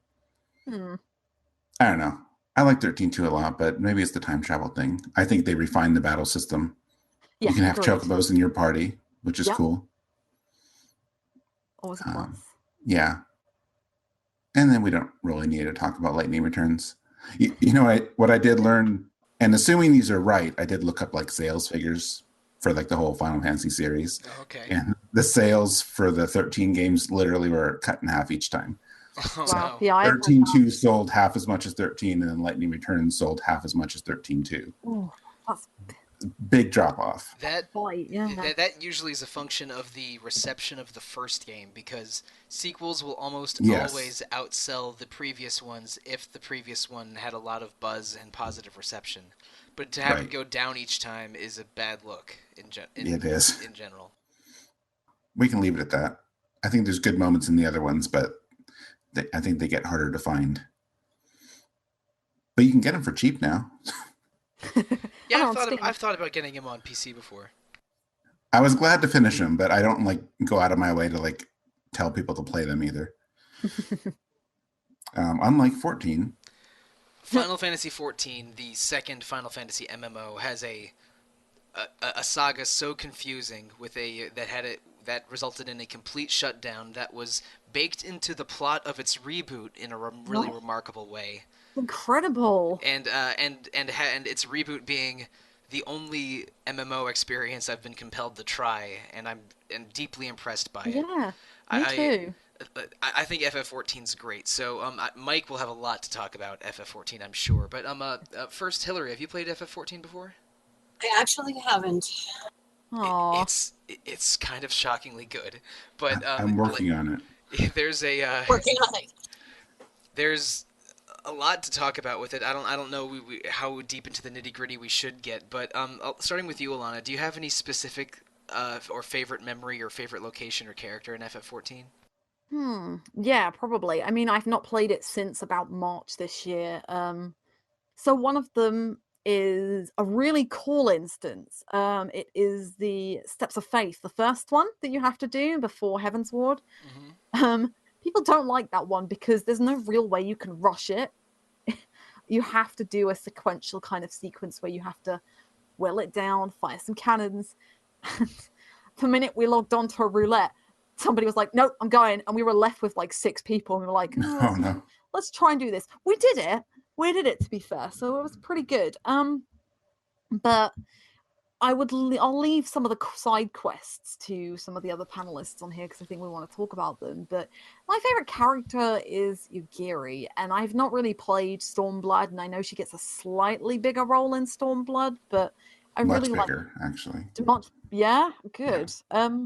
I don't know. I like 13.2 a lot, but maybe it's the time travel thing. I think they refined the battle system. Yeah, you can have chocobos in your party, which is cool. Always a plus. Yeah. And then we don't really need to talk about lightning returns. You know what I did learn, and assuming these are right, I did look up like sales figures for like the whole Final Fantasy series. Okay. And the sales for the 13 games literally were cut in half each time. Oh, wow. no. Yeah, 13.2 sold half as much as 13, and then Lightning Returns sold half as much as 13.2. Oh, that's Big drop off. That yeah. that usually is a function of the reception of the first game, because sequels will almost always outsell the previous ones if the previous one had a lot of buzz and positive reception. But to have it go down each time is a bad look it is. In general. We can leave it at that. I think there's good moments in the other ones, but I think they get harder to find. But you can get them for cheap now. Yeah, I've thought about getting him on PC before. I was glad to finish them, but I don't go out of my way to tell people to play them either. Unlike 14. Final Fantasy XIV, the second Final Fantasy MMO, has a saga so confusing that resulted in a complete shutdown that was baked into the plot of its reboot in a really remarkable way. Incredible. And its reboot being the only MMO experience I've been compelled to try, and I'm deeply impressed by it. Yeah, me too. I think FF14's great. So Mike will have a lot to talk about FF14, I'm sure. But first, Hilary, have you played FF14 before? I actually haven't. It's kind of shockingly good, but I'm working on it. There's Working on it. There's a lot to talk about with it. I don't know how deep into the nitty gritty we should get, but starting with you, Alana, do you have any specific or favorite memory or favorite location or character in FF14? Yeah, probably. I mean, I've not played it since about March this year. So one of them is a really cool instance. It is the Steps of Faith, the first one that you have to do before Heaven's Ward. Mm-hmm. People don't like that one because there's no real way you can rush it. You have to do a sequential kind of sequence where you have to will it down, fire some cannons. The minute we logged on to a roulette, somebody was like, nope, I'm going. And we were left with 6 people. And we were like, no. Let's try and do this. We did it. To be fair. So it was pretty good. But I'll leave some of the side quests to some of the other panelists on here because I think we want to talk about them. But my favorite character is Yugiri, and I've not really played Stormblood, and I know she gets a slightly bigger role in Stormblood, but I much really bigger, actually. Yeah, good. Yeah.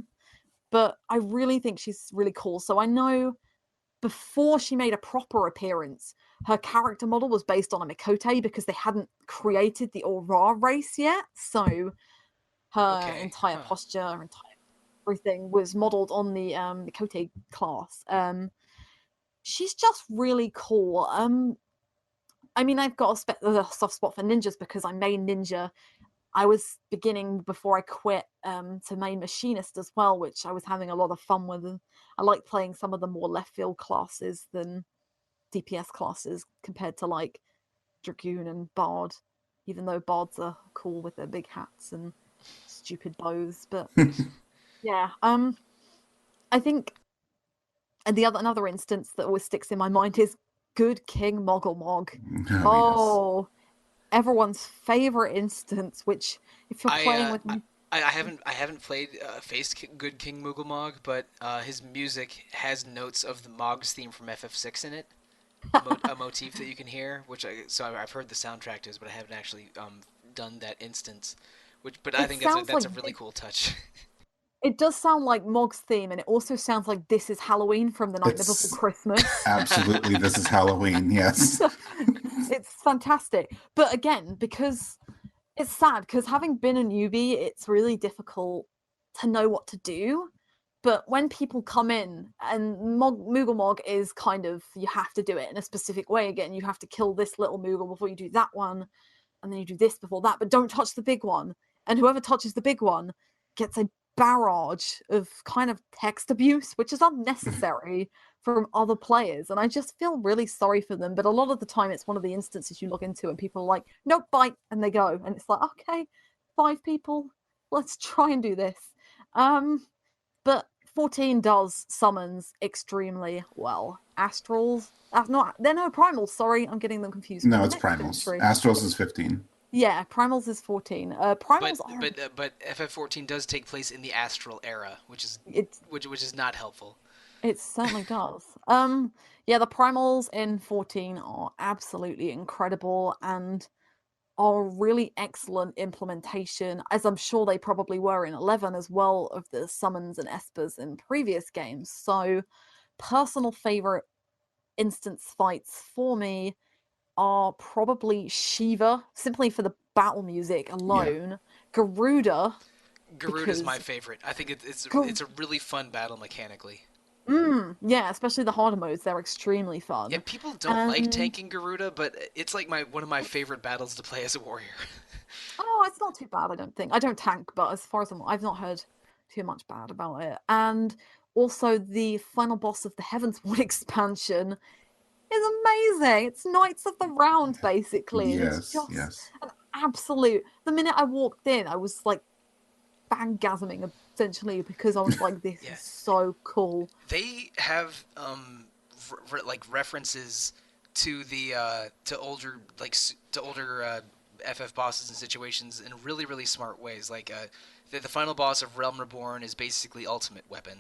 But I really think she's really cool. So I know before she made a proper appearance, her character model was based on a Mikote because they hadn't created the Aurora race yet. So her Okay. entire posture, her entire everything was modeled on the Mikote class. She's just really cool. I mean, I've got a soft spot for ninjas because I main ninja. I was beginning before I quit to main machinist as well, which I was having a lot of fun with. I like playing some of the more left field classes than DPS classes compared to like Dragoon and Bard, even though Bards are cool with their big hats and stupid bows. But yeah, I think another instance that always sticks in my mind is Good King Moggle Mog. Oh, Everyone's favorite instance. Which, if you're playing with me, I haven't played Faced Good King Moogle but his music has notes of the Mog's theme from FF6 in it. A motif that you can hear, I've heard the soundtrack to, but I haven't actually done that instance. But I think that's a really cool touch. It does sound like Mog's theme, and it also sounds like This Is Halloween from The Night Before Christmas. Absolutely, This Is Halloween, yes. It's fantastic. But again, because it's sad, because having been a newbie, it's really difficult to know what to do. But when people come in, and Moogle Mog is kind of, you have to do it in a specific way again. You have to kill this little Moogle before you do that one, and then you do this before that, but don't touch the big one. And whoever touches the big one gets a barrage of kind of text abuse, which is unnecessary from other players. And I just feel really sorry for them. But a lot of the time, it's one of the instances you log into and people are like, nope, bite, and they go. And it's like, okay, 5 people, let's try and do this. But 14 does summons extremely well. Astrals, they're no primals. Sorry, I'm getting them confused. No, it's primals. Astrals is 15. Yeah, primals is 14. Primals but FF14 does take place in the Astral era, which is not helpful. It certainly does. Yeah, the primals in 14 are absolutely incredible and are really excellent implementation, as I'm sure they probably were in 11 as well, of the summons and espers in previous games. So, personal favorite instance fights for me are probably Shiva, simply for the battle music alone. Yeah. Garuda is my favorite. I think it's a really fun battle mechanically. Yeah, especially the harder modes. They're extremely fun. Yeah, people don't like tanking Garuda, but it's like one of my favorite battles to play as a warrior. Oh, it's not too bad, I don't think. I don't tank, but as far as I've not heard too much bad about it. And also the final boss of the Heavensward expansion is amazing. It's Knights of the Round, basically. Yes, it's just yes. An absolute... The minute I walked in, I was like fangasming essentially because I was like, this is so cool. They have references to the to older FF bosses and situations in really, really smart ways. Like the final boss of Realm Reborn is basically Ultimate Weapon.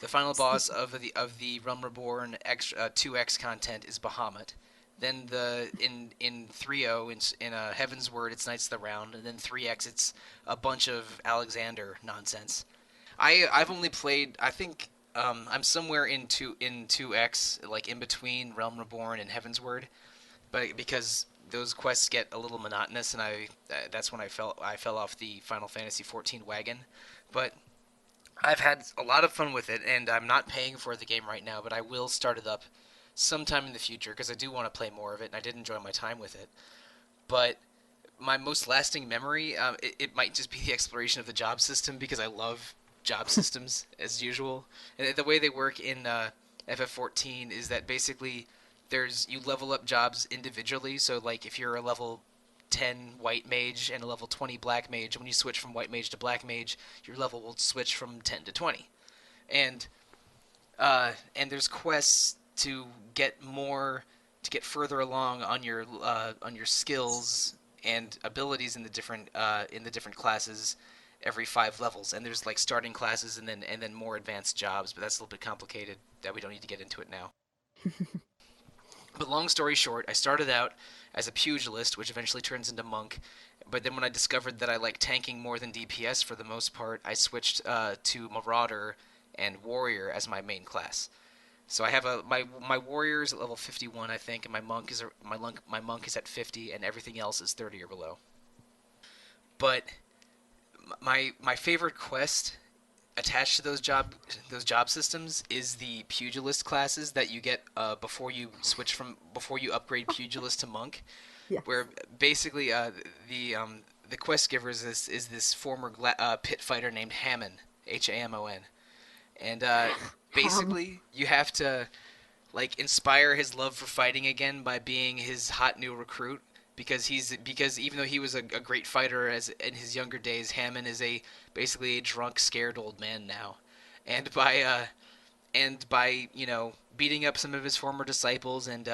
The final boss of the Realm Reborn 2X content is Bahamut. Then in 3.0 in Heaven's Word it's Knights of the Round, and then 3X it's a bunch of Alexander nonsense. I've only played, I think I'm somewhere in 2X, like in between Realm Reborn and Heaven's Word, but because those quests get a little monotonous, and that's when I fell off the Final Fantasy XIV wagon. But I've had a lot of fun with it, and I'm not paying for the game right now, but I will start it up sometime in the future because I do want to play more of it, and I did enjoy my time with it. But my most lasting memory, it might just be the exploration of the job system, because I love job systems as usual. And the way they work in FF14 is that basically you level up jobs individually. So like if you're a level 10 white mage and a level 20 black mage, when you switch from white mage to black mage, your level will switch from 10 to 20. And there's quests to get further along on your skills and abilities in the different classes every 5 levels. And there's like starting classes and then more advanced jobs, but that's a little bit complicated that we don't need to get into it now. But long story short, I started out as a pugilist, which eventually turns into monk. But then when I discovered that I like tanking more than DPS for the most part, I switched to marauder and warrior as my main class. So I have my warrior is at level 51, I think, and my monk is at 50, and everything else is 30 or below. But my favorite quest attached to those job systems is the pugilist classes that you get before you upgrade pugilist to monk, Yes. where basically the quest giver is this former pit fighter named Hammond, Hamon, and basically you have to like inspire his love for fighting again by being his hot new recruit. Because even though he was a great fighter in his younger days, Hammond is basically a drunk, scared old man now, and by beating up some of his former disciples and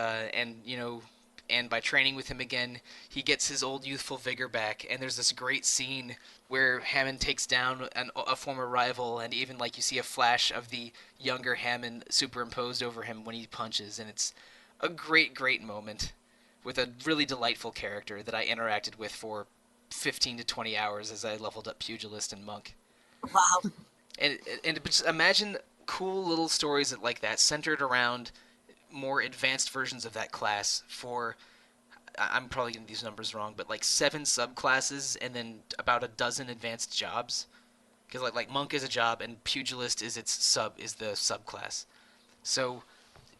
by training with him again, he gets his old youthful vigor back. And there's this great scene where Hammond takes down a former rival, and even like you see a flash of the younger Hammond superimposed over him when he punches, and it's a great moment with a really delightful character that I interacted with for 15 to 20 hours as I leveled up Pugilist and Monk. Wow. And just imagine cool little stories like that centered around more advanced versions of that class for, I'm probably getting these numbers wrong, but like 7 subclasses and then about a dozen advanced jobs. Because like Monk is a job and Pugilist is the subclass. So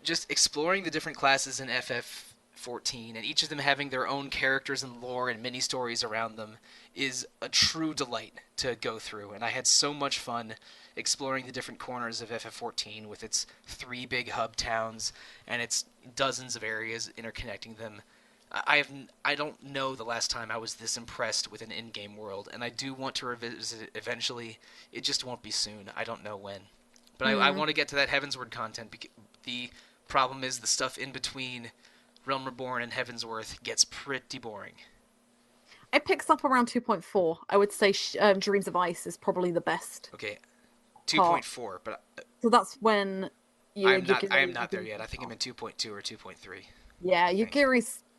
just exploring the different classes in FF14 and each of them having their own characters and lore and mini stories around them is a true delight to go through. And I had so much fun exploring the different corners of FF14 with its 3 big hub towns and its dozens of areas interconnecting them. I don't know the last time I was this impressed with an in-game world, and I do want to revisit it eventually. It just won't be soon. I don't know when. But I want to get to that Heavensward content. The problem is the stuff in between Realm Reborn and Heavensworth gets pretty boring. It picks up around 2.4. I would say Dreams of Ice is probably the best. Okay, 2.4, but so that's when I am not there yet. I think I'm in 2.2 or 2.3. Yeah,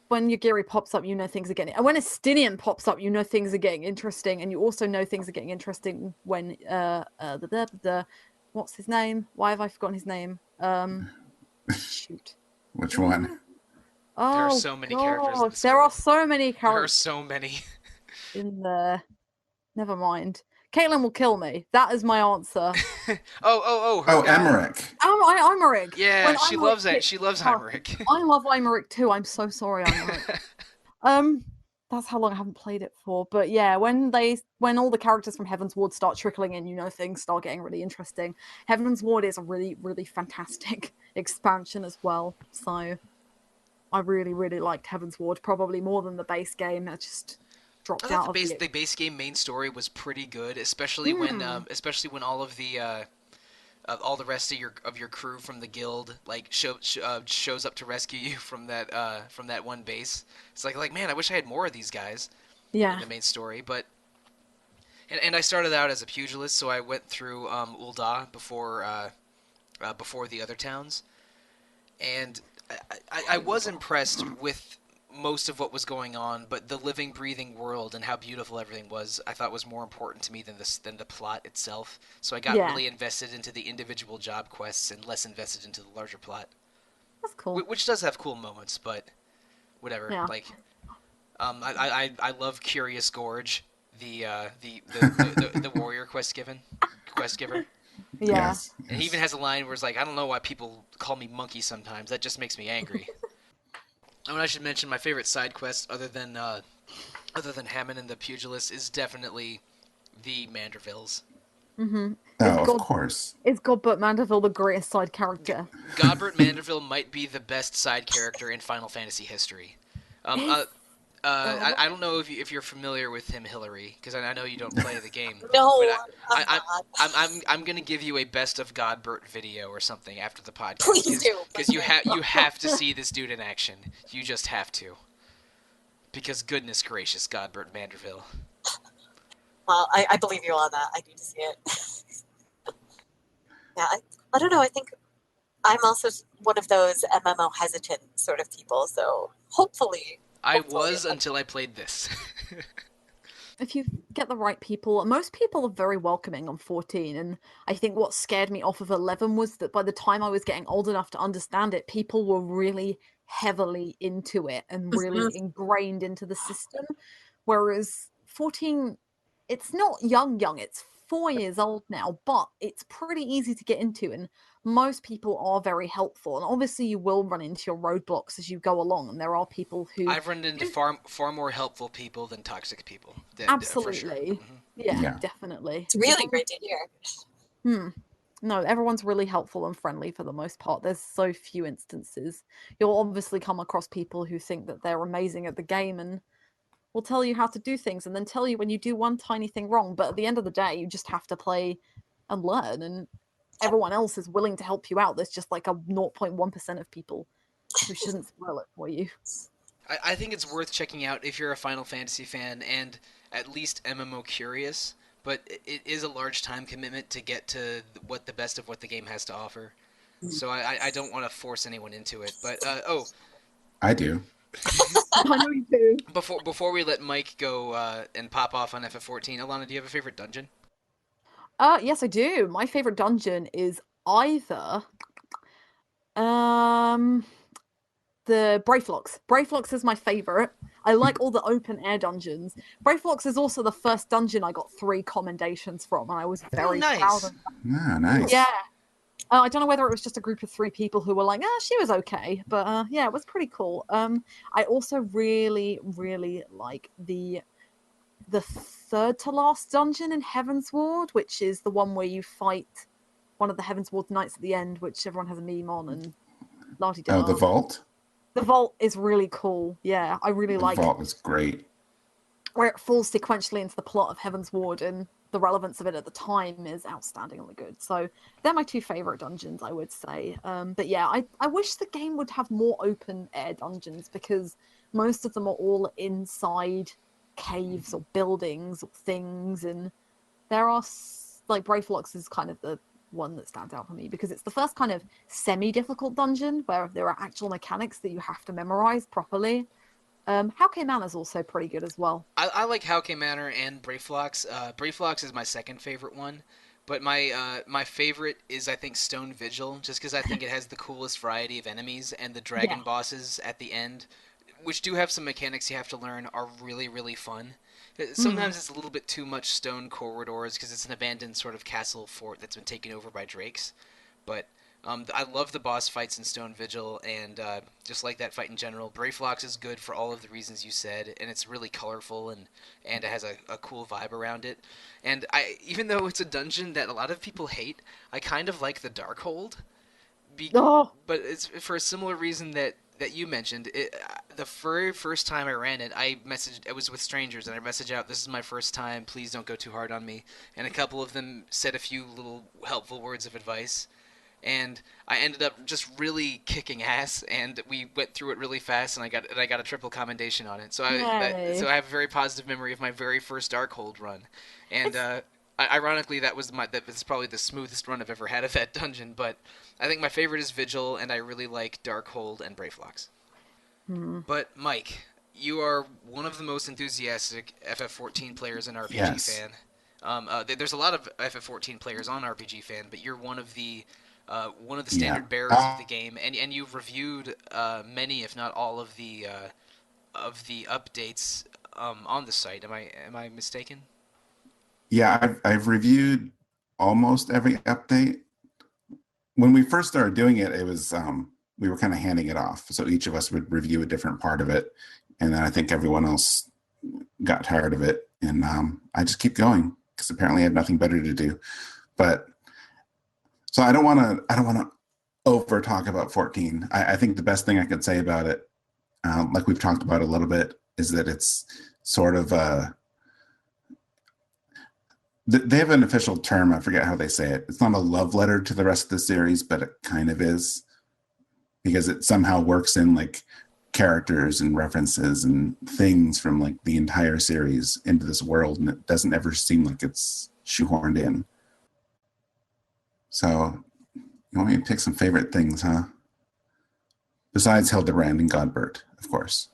when Yugiri pops up, you know things are getting. And when Estinian pops up, you know things are getting interesting, and you also know things are getting interesting when what's his name? Why have I forgotten his name? Shoot. Which one? Oh, there are so many characters in this there world. are so many characters. There are so many. In there. Never mind. Caitlin will kill me. That is my answer. Emmerich. Imeric. Yeah, she loves it. She loves Imeric. I love Imeric too. I'm so sorry, Imeric. That's how long I haven't played it for. But yeah, when all the characters from Heavensward start trickling in, you know things start getting really interesting. Heavensward is a really, really fantastic expansion as well. So I really, really liked Heavensward, probably more than the base game. I just dropped out of the base game main story was pretty good, especially when all of the all the rest of your crew from the guild like shows up to rescue you from that one base. It's like man, I wish I had more of these guys. Yeah. In the main story, but and I started out as a pugilist, so I went through Ul'dah before the other towns, and I was impressed with most of what was going on, but the living, breathing world and how beautiful everything was, I thought was more important to me than the plot itself. So I got really invested into the individual job quests and less invested into the larger plot. That's cool. Which does have cool moments, but whatever. Yeah. Like, I love Curious Gorge, the warrior quest giver. Yeah. Yes. And he even has a line where it's like, I don't know why people call me monkey sometimes. That just makes me angry. And I should mention my favorite side quest, other than Hammond and the Pugilist, is definitely the Mandervilles. Mm-hmm. Of course. Is Godbert Manderville the greatest side character? Godbert Manderville might be the best side character in Final Fantasy history. I don't know if you're familiar with him, Hilary, because I know you don't play the game. No, I'm gonna give you a best of Godbert video or something after the podcast. Please do. Because you have to see this dude in action. You just have to. Because goodness gracious, Godbert Manderville. Well, I believe you on that. I need to see it. Yeah, I don't know. I think I'm also one of those MMO hesitant sort of people. So hopefully. I was until I played this. if you get the right people, most people are very welcoming on 14. And I think what scared me off of 11 was that by the time I was getting old enough to understand it, people were really heavily into it and really ingrained into the system. Whereas 14, it's not young, it's 4 years old now, but it's pretty easy to get into. And most people are very helpful. And obviously you will run into your roadblocks as you go along. And there are people who... I've run into far more helpful people than toxic people. Absolutely. For sure. Mm-hmm. Yeah, definitely. It's really great to hear. No, everyone's really helpful and friendly for the most part. There's so few instances. You'll obviously come across people who think that they're amazing at the game and will tell you how to do things and then tell you when you do one tiny thing wrong. But at the end of the day, you just have to play and learn, and everyone else is willing to help you out. There's just like a 0.1% of people who shouldn't spoil it for you. I think it's worth checking out if you're a Final Fantasy fan and at least MMO curious, but it is a large time commitment to get to what the best of what the game has to offer. So I don't want to force anyone into it. But, I do. I know you do. Before we let Mike go and pop off on FF14, Alana, do you have a favorite dungeon? Yes, I do. My favorite dungeon is either the Brayflox. Brayflox is my favorite. I like all the open air dungeons. Brayflox is also the first dungeon I got 3 commendations from, and I was very proud of that. Ah, nice. Yeah. I don't know whether it was just a group of 3 people who were like, she was okay. But yeah, it was pretty cool. I also really, really like the third to last dungeon in Heaven's Ward, which is the one where you fight one of the Heaven's Ward knights at the end, which everyone has a meme on and la-di-da. Oh, the vault? The vault is really cool. Yeah, I really like it. The vault is great. Where it falls sequentially into the plot of Heaven's Ward, and the relevance of it at the time is outstandingly good. So they're my 2 favorite dungeons, I would say. But yeah, I wish the game would have more open air dungeons, because most of them are all inside caves or buildings or things, and there are like Brayflox is kind of the one that stands out for me because it's the first kind of semi-difficult dungeon where there are actual mechanics that you have to memorize properly. Hagues Manor is also pretty good as well. I like Hagues Manor and Brayflox. Brayflox is my second favorite one, but my favorite is, I think, Stone Vigil, just because I think it has the coolest variety of enemies, and the dragon bosses at the end, which do have some mechanics you have to learn, are really, really fun. Sometimes it's a little bit too much stone corridors because it's an abandoned sort of castle fort that's been taken over by drakes. But I love the boss fights in Stone Vigil, and just like that fight in general. Brayflox is good for all of the reasons you said, and it's really colorful, and it has a cool vibe around it. And even though it's a dungeon that a lot of people hate, I kind of like the Darkhold. But it's for a similar reason that you mentioned. The very first time I ran it, it was with strangers, and I messaged out, "This is my first time, please don't go too hard on me." And a couple of them said a few little helpful words of advice, and I ended up just really kicking ass, and we went through it really fast, and I got a triple commendation on it. So I have a very positive memory of my very first Darkhold run, and ironically, that's probably the smoothest run I've ever had of that dungeon. But I think my favorite is Vigil, and I really like Darkhold and Brayflox. But Mike, you are one of the most enthusiastic FF14 players in RPG Fan. There's a lot of FF14 players on RPG Fan, but you're one of the standard bearers of the game, and you've reviewed many, if not all, of the updates on the site. Am I mistaken? Yeah, I've reviewed almost every update. When we first started doing it, it was we were kind of handing it off. So each of us would review a different part of it, and then I think everyone else got tired of it, and I just keep going because apparently I have nothing better to do. But so I don't want to over talk about 14. I think the best thing I could say about it, like we've talked about a little bit, is that it's sort of they have an official term. I forget how they say it. It's not a love letter to the rest of the series, but it kind of is, because it somehow works in like characters and references and things from like the entire series into this world, and it doesn't ever seem like it's shoehorned in. So you want me to pick some favorite things, huh? Besides Hildebrand and Godbert, of course.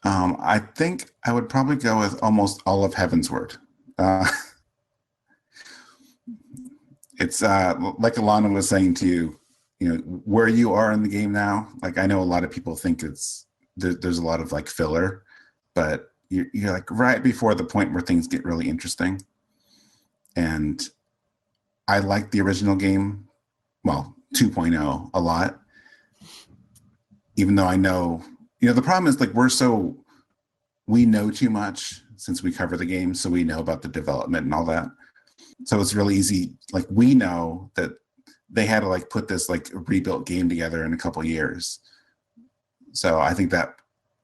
I think I would probably go with almost all of Heavensward. Uh, it's like Alana was saying to you, where you are in the game now. Like I know a lot of people think there's a lot of like filler, but you're like right before the point where things get really interesting. And I like the original game, well, 2.0 a lot, even though I know, the problem is like we know too much since we cover the game, so we know about the development and all that. So it's really easy. Like we know that they had to like put this like rebuilt game together in a couple of years. So I think that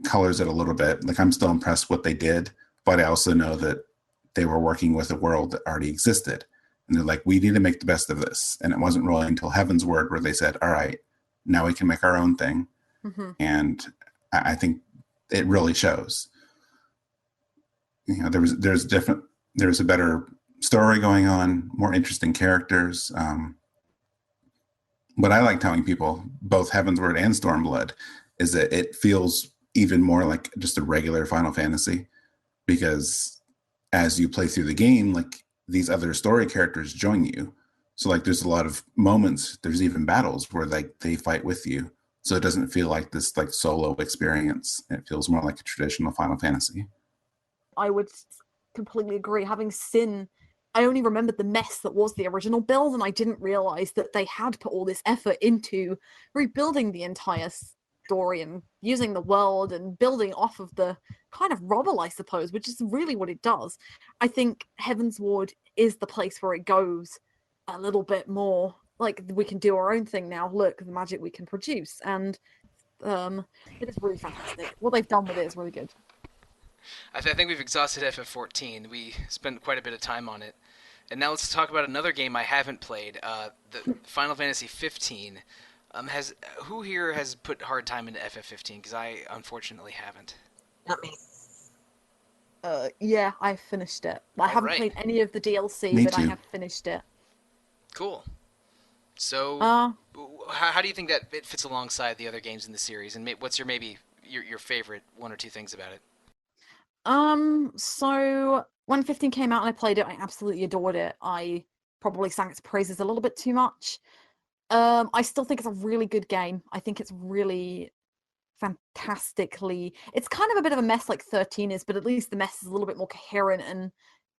colors it a little bit. Like I'm still impressed with what they did, but I also know that they were working with a world that already existed. And they're like, we need to make the best of this. And it wasn't really until Heavensward where they said, all right, now we can make our own thing. Mm-hmm. And I think it really shows. There's a better story going on, more interesting characters. What I like telling people, both Heavensward and Stormblood, is that it feels even more like just a regular Final Fantasy, because as you play through the game, like these other story characters join you. So like there's a lot of moments, there's even battles where like they fight with you. So it doesn't feel like this like solo experience. It feels more like a traditional Final Fantasy. I would completely agree. Having Sin, I only remembered the mess that was the original build, and I didn't realize that they had put all this effort into rebuilding the entire story and using the world and building off of the kind of rubble, I suppose, which is really what it does. I think Heavensward is the place where it goes a little bit more like we can do our own thing now. Look, the magic we can produce, and it is really fantastic. What they've done with it is really good. I think we've exhausted FF14. We spent quite a bit of time on it. And now let's talk about another game I haven't played, the Final Fantasy XV. Who here has put hard time into FF15? Because I unfortunately haven't. Not me. Yeah, I finished it. I haven't played any of the DLC, but I have finished it. Cool. So, how do you think that it fits alongside the other games in the series? And what's your favorite one or two things about it? So when 15 came out and I played it, I absolutely adored it. I probably sang its praises a little bit too much. I still think it's a really good game. I think it's really fantastically. It's kind of a bit of a mess like 13 is, but at least the mess is a little bit more coherent and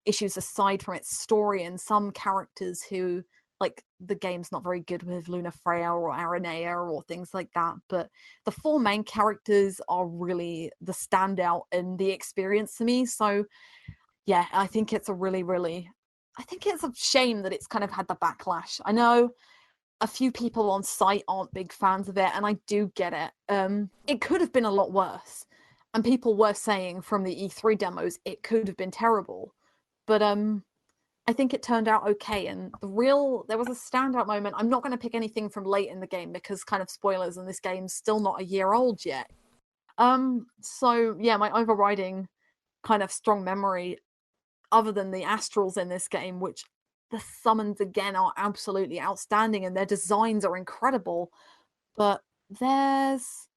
issues aside from its story and some characters who like the game's not very good with Luna Freya or Aranea or things like that, but the four main characters are really the standout in the experience to me. So yeah, I think it's I think it's a shame that it's kind of had the backlash. I know a few people on site aren't big fans of it, and I do get it. It could have been a lot worse, and people were saying from the E3 demos it could have been terrible, but I think it turned out okay. And there was a standout moment. I'm not going to pick anything from late in the game because kind of spoilers, and this game's still not a year old yet. So yeah, my overriding kind of strong memory, other than the astrals in this game, which the summons again are absolutely outstanding and their designs are incredible, but there's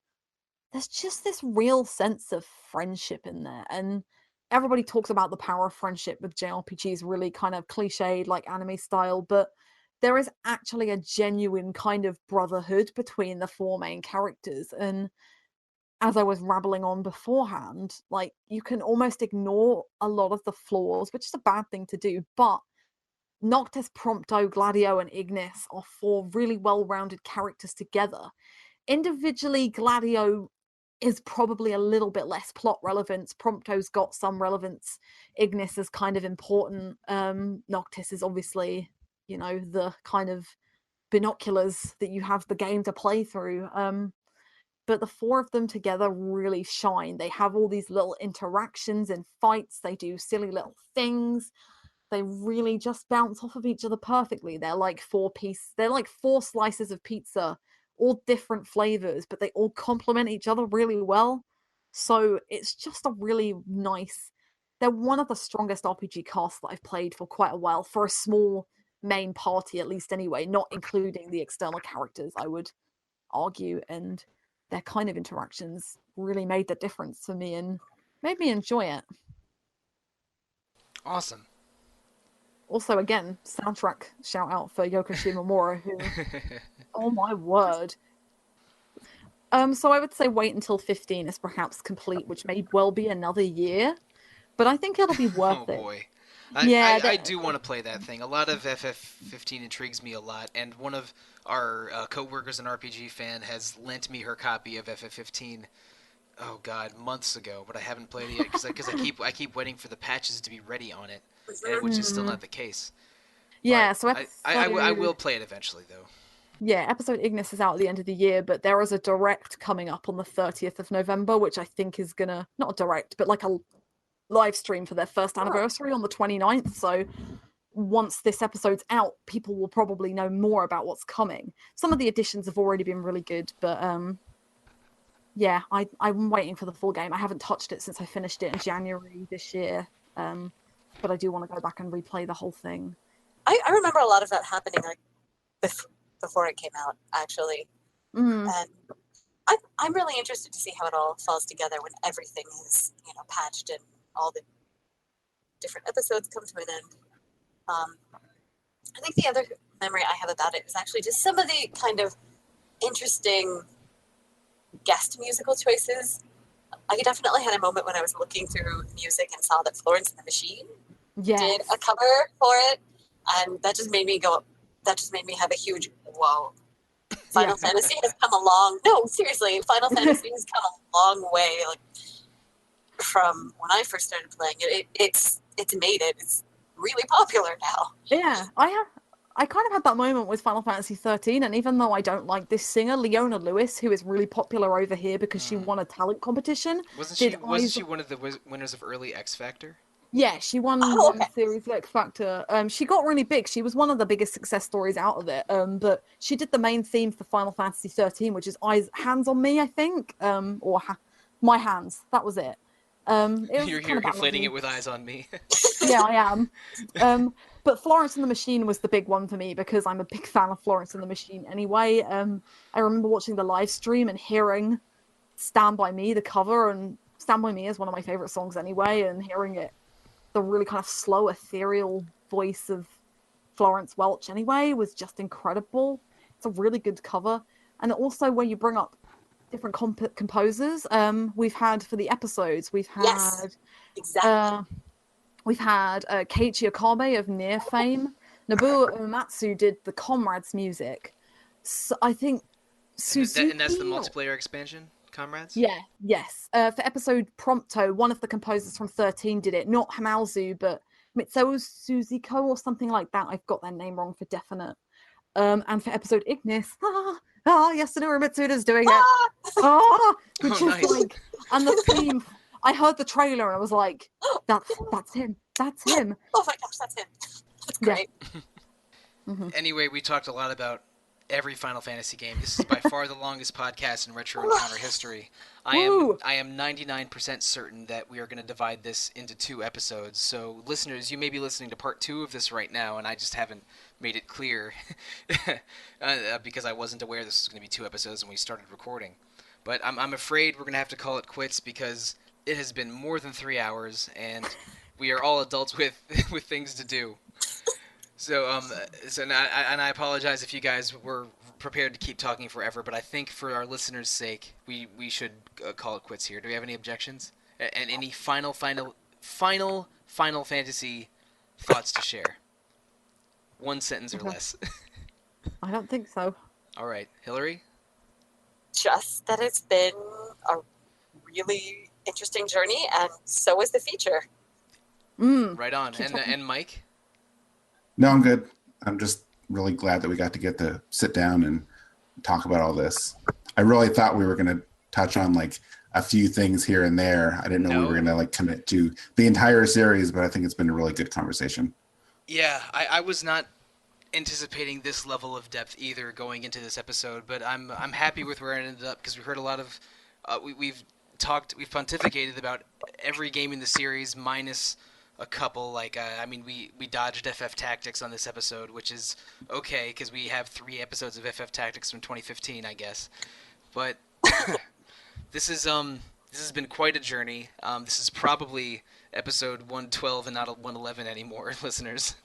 just this real sense of friendship in there. And everybody talks about the power of friendship with JRPGs, really kind of cliched like anime style, but there is actually a genuine kind of brotherhood between the four main characters. And as I was rabbling on beforehand, like you can almost ignore a lot of the flaws, which is a bad thing to do, but Noctis, Prompto, Gladio, and Ignis are four really well-rounded characters together. Individually, Gladio is probably a little bit less plot relevance. Prompto's got some relevance. Ignis is kind of important. Noctis is obviously, the kind of binoculars that you have the game to play through. But the four of them together really shine. They have all these little interactions and fights. They do silly little things. They really just bounce off of each other perfectly. They're like four slices of pizza, all different flavors, but they all complement each other really well. So it's just a really nice. They're one of the strongest RPG casts that I've played for quite a while, for a small main party at least anyway, not including the external characters, I would argue. And their kind of interactions really made the difference for me and made me enjoy it. Awesome. Also, again, soundtrack shout out for Yoko Shimomura, who, oh my word. So I would say wait until 15 is perhaps complete, which may well be another year, but I think it'll be worth Oh it. boy. Yeah, I do want to play that thing. A lot of FF15 intrigues me a lot, and one of our co-workers, an RPG fan, has lent me her copy of FF15. Oh God, months ago, but I haven't played it yet because I keep waiting for the patches to be ready on it, and which is still not the case. Yeah, But so I will play it eventually though. Yeah, episode Ignis is out at the end of the year, but there is a direct coming up on the 30th of November, which I think is gonna, not a direct, but like a live stream for their first anniversary on the 29th. So once this episode's out, people will probably know more about what's coming. Some of the additions have already been really good, but yeah, I'm waiting for the full game. I haven't touched it since I finished it in January this year, but I do want to go back and replay the whole thing. I remember a lot of that happening like before it came out, actually. Mm. And I'm really interested to see how it all falls together when everything is, patched and all the different episodes come to an end. I think the other memory I have about it is actually just some of the kind of interesting guest musical choices. I definitely had a moment when I was looking through music and saw that Florence and the Machine did a cover for it, and that just made me have a huge whoa. Final Fantasy has come a long. No, seriously, Final Fantasy has come a long way. Like from when I first started playing it, it's made it. It's really popular now. Yeah, I kind of had that moment with Final Fantasy XIII, and even though I don't like this singer, Leona Lewis, who is really popular over here because she won a talent competition. Wasn't she one of the winners of early X Factor? Yeah, she won the series X Factor. She got really big. She was one of the biggest success stories out of it. But she did the main theme for Final Fantasy XIII, which is Hands on Me, I think. My Hands. That was it. You're conflating it with Eyes on Me. Yeah, I am. But Florence and the Machine was the big one for me because I'm a big fan of Florence and the Machine anyway. I remember watching the live stream and hearing Stand By Me, the cover, and Stand By Me is one of my favorite songs anyway, and hearing it, the really kind of slow, ethereal voice of Florence Welch anyway was just incredible. It's a really good cover. And also when you bring up different composers, we've had for the episodes, we've had Keiichi Okabe of Nier fame. Nobuo Uematsu did the Comrades music. So I think Suzuki... And that's the multiplayer expansion, Comrades? Yeah, yes. For episode Prompto, one of the composers from 13 did it. Not Hamauzu, but Mitsuo Suzuko or something like that. I've got their name wrong for definite. And for episode Ignis, Yasunori Mitsuda's doing it. Which is nice. like, and the theme... I heard the trailer and I was like, that's him. That's him. Oh my gosh, that's him. That's great. Yeah. Anyway, we talked a lot about every Final Fantasy game. This is by far the longest podcast in Retro Encounter history. I am 99% certain that we are going to divide this into 2 episodes. So listeners, you may be listening to part 2 of this right now, and I just haven't made it clear because I wasn't aware this was going to be 2 episodes when we started recording. But I'm afraid we're going to have to call it quits because it has been more than 3 hours, and we are all adults with things to do. So I apologize if you guys were prepared to keep talking forever, but I think for our listeners' sake, we should call it quits here. Do we have any objections? And any final Final Fantasy thoughts to share? 1 sentence or less. I don't think so. All right, Hilary? Just that it's been a really interesting journey, and so is the feature. Right on. And Mike? No, I'm good. I'm just really glad that we got to sit down and talk about all this. I really thought we were going to touch on like a few things here and there. I didn't know we were going to like commit to the entire series, but I think it's been a really good conversation. Yeah, I was not anticipating this level of depth either going into this episode, but I'm happy with where it ended up because we heard a lot of we've pontificated about every game in the series minus a couple. Like we dodged FF Tactics on this episode, which is okay because we have 3 episodes of FF Tactics from 2015, I guess. But This has been quite a journey. This is probably episode 112 and not 111 anymore, listeners.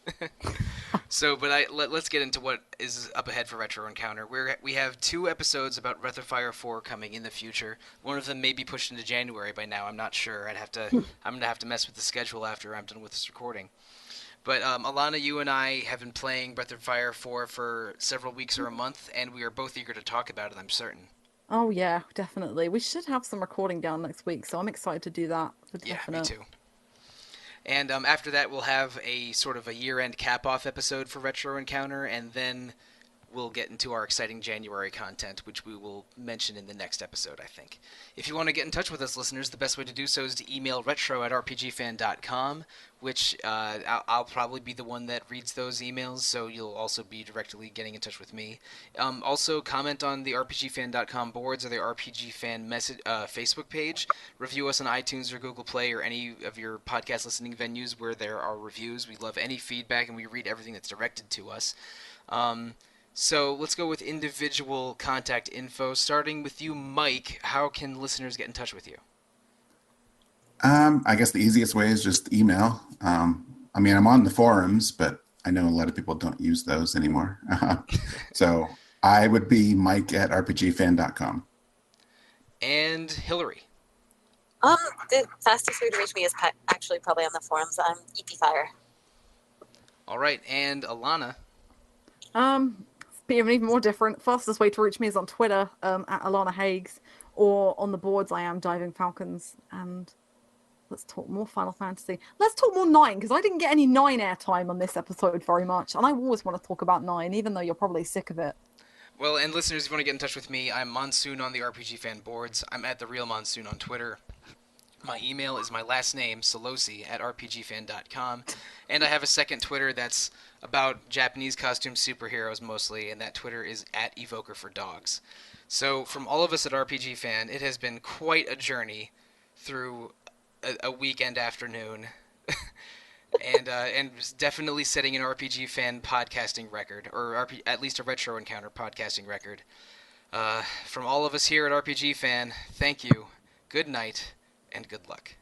So, but let's get into what is up ahead for Retro Encounter. We have 2 episodes about Breath of Fire 4 coming in the future. One of them may be pushed into January by now. I'm not sure. I'm gonna have to mess with the schedule after I'm done with this recording. But Alana, you and I have been playing Breath of Fire 4 for several weeks or a month, and we are both eager to talk about it, I'm certain. Oh yeah, definitely. We should have some recording down next week, so I'm excited to do that for definite. Yeah, me too. And after that, we'll have a sort of a year-end cap-off episode for Retro Encounter, and then we'll get into our exciting January content, which we will mention in the next episode, I think. If you want to get in touch with us, listeners, the best way to do so is to email retro@rpgfan.com, which I'll probably be the one that reads those emails, so you'll also be directly getting in touch with me. Also, comment on the rpgfan.com boards or the RPG Fan Facebook page. Review us on iTunes or Google Play or any of your podcast listening venues where there are reviews. We love any feedback, and we read everything that's directed to us. So let's go with individual contact info. Starting with you, Mike, how can listeners get in touch with you? I guess the easiest way is just email. I mean, I'm on the forums, but I know a lot of people don't use those anymore. So I would be mike@rpgfan.com. And Hilary. The fastest way to reach me is actually probably on the forums. I'm EP All right, and Alana. Even more different. Fastest way to reach me is on Twitter, at Alana Hagues, or on the boards I am Diving Falcons. And let's talk more Final Fantasy. Let's talk more 9, because I didn't get any 9 airtime on this episode very much, and I always want to talk about 9, even though you're probably sick of it. Well, and listeners, if you want to get in touch with me, I'm Monsoon on the RPG Fan boards. I'm at The Real Monsoon on Twitter. My email is my last name, Sollosi, @rpgfan.com. And I have a second Twitter that's about Japanese costume superheroes mostly, and that Twitter is @evokerfordogs. So from all of us at RPG Fan, it has been quite a journey through a weekend afternoon. and definitely setting an RPG Fan podcasting record, or at least a Retro Encounter podcasting record. From all of us here at RPG Fan, thank you, good night, and good luck.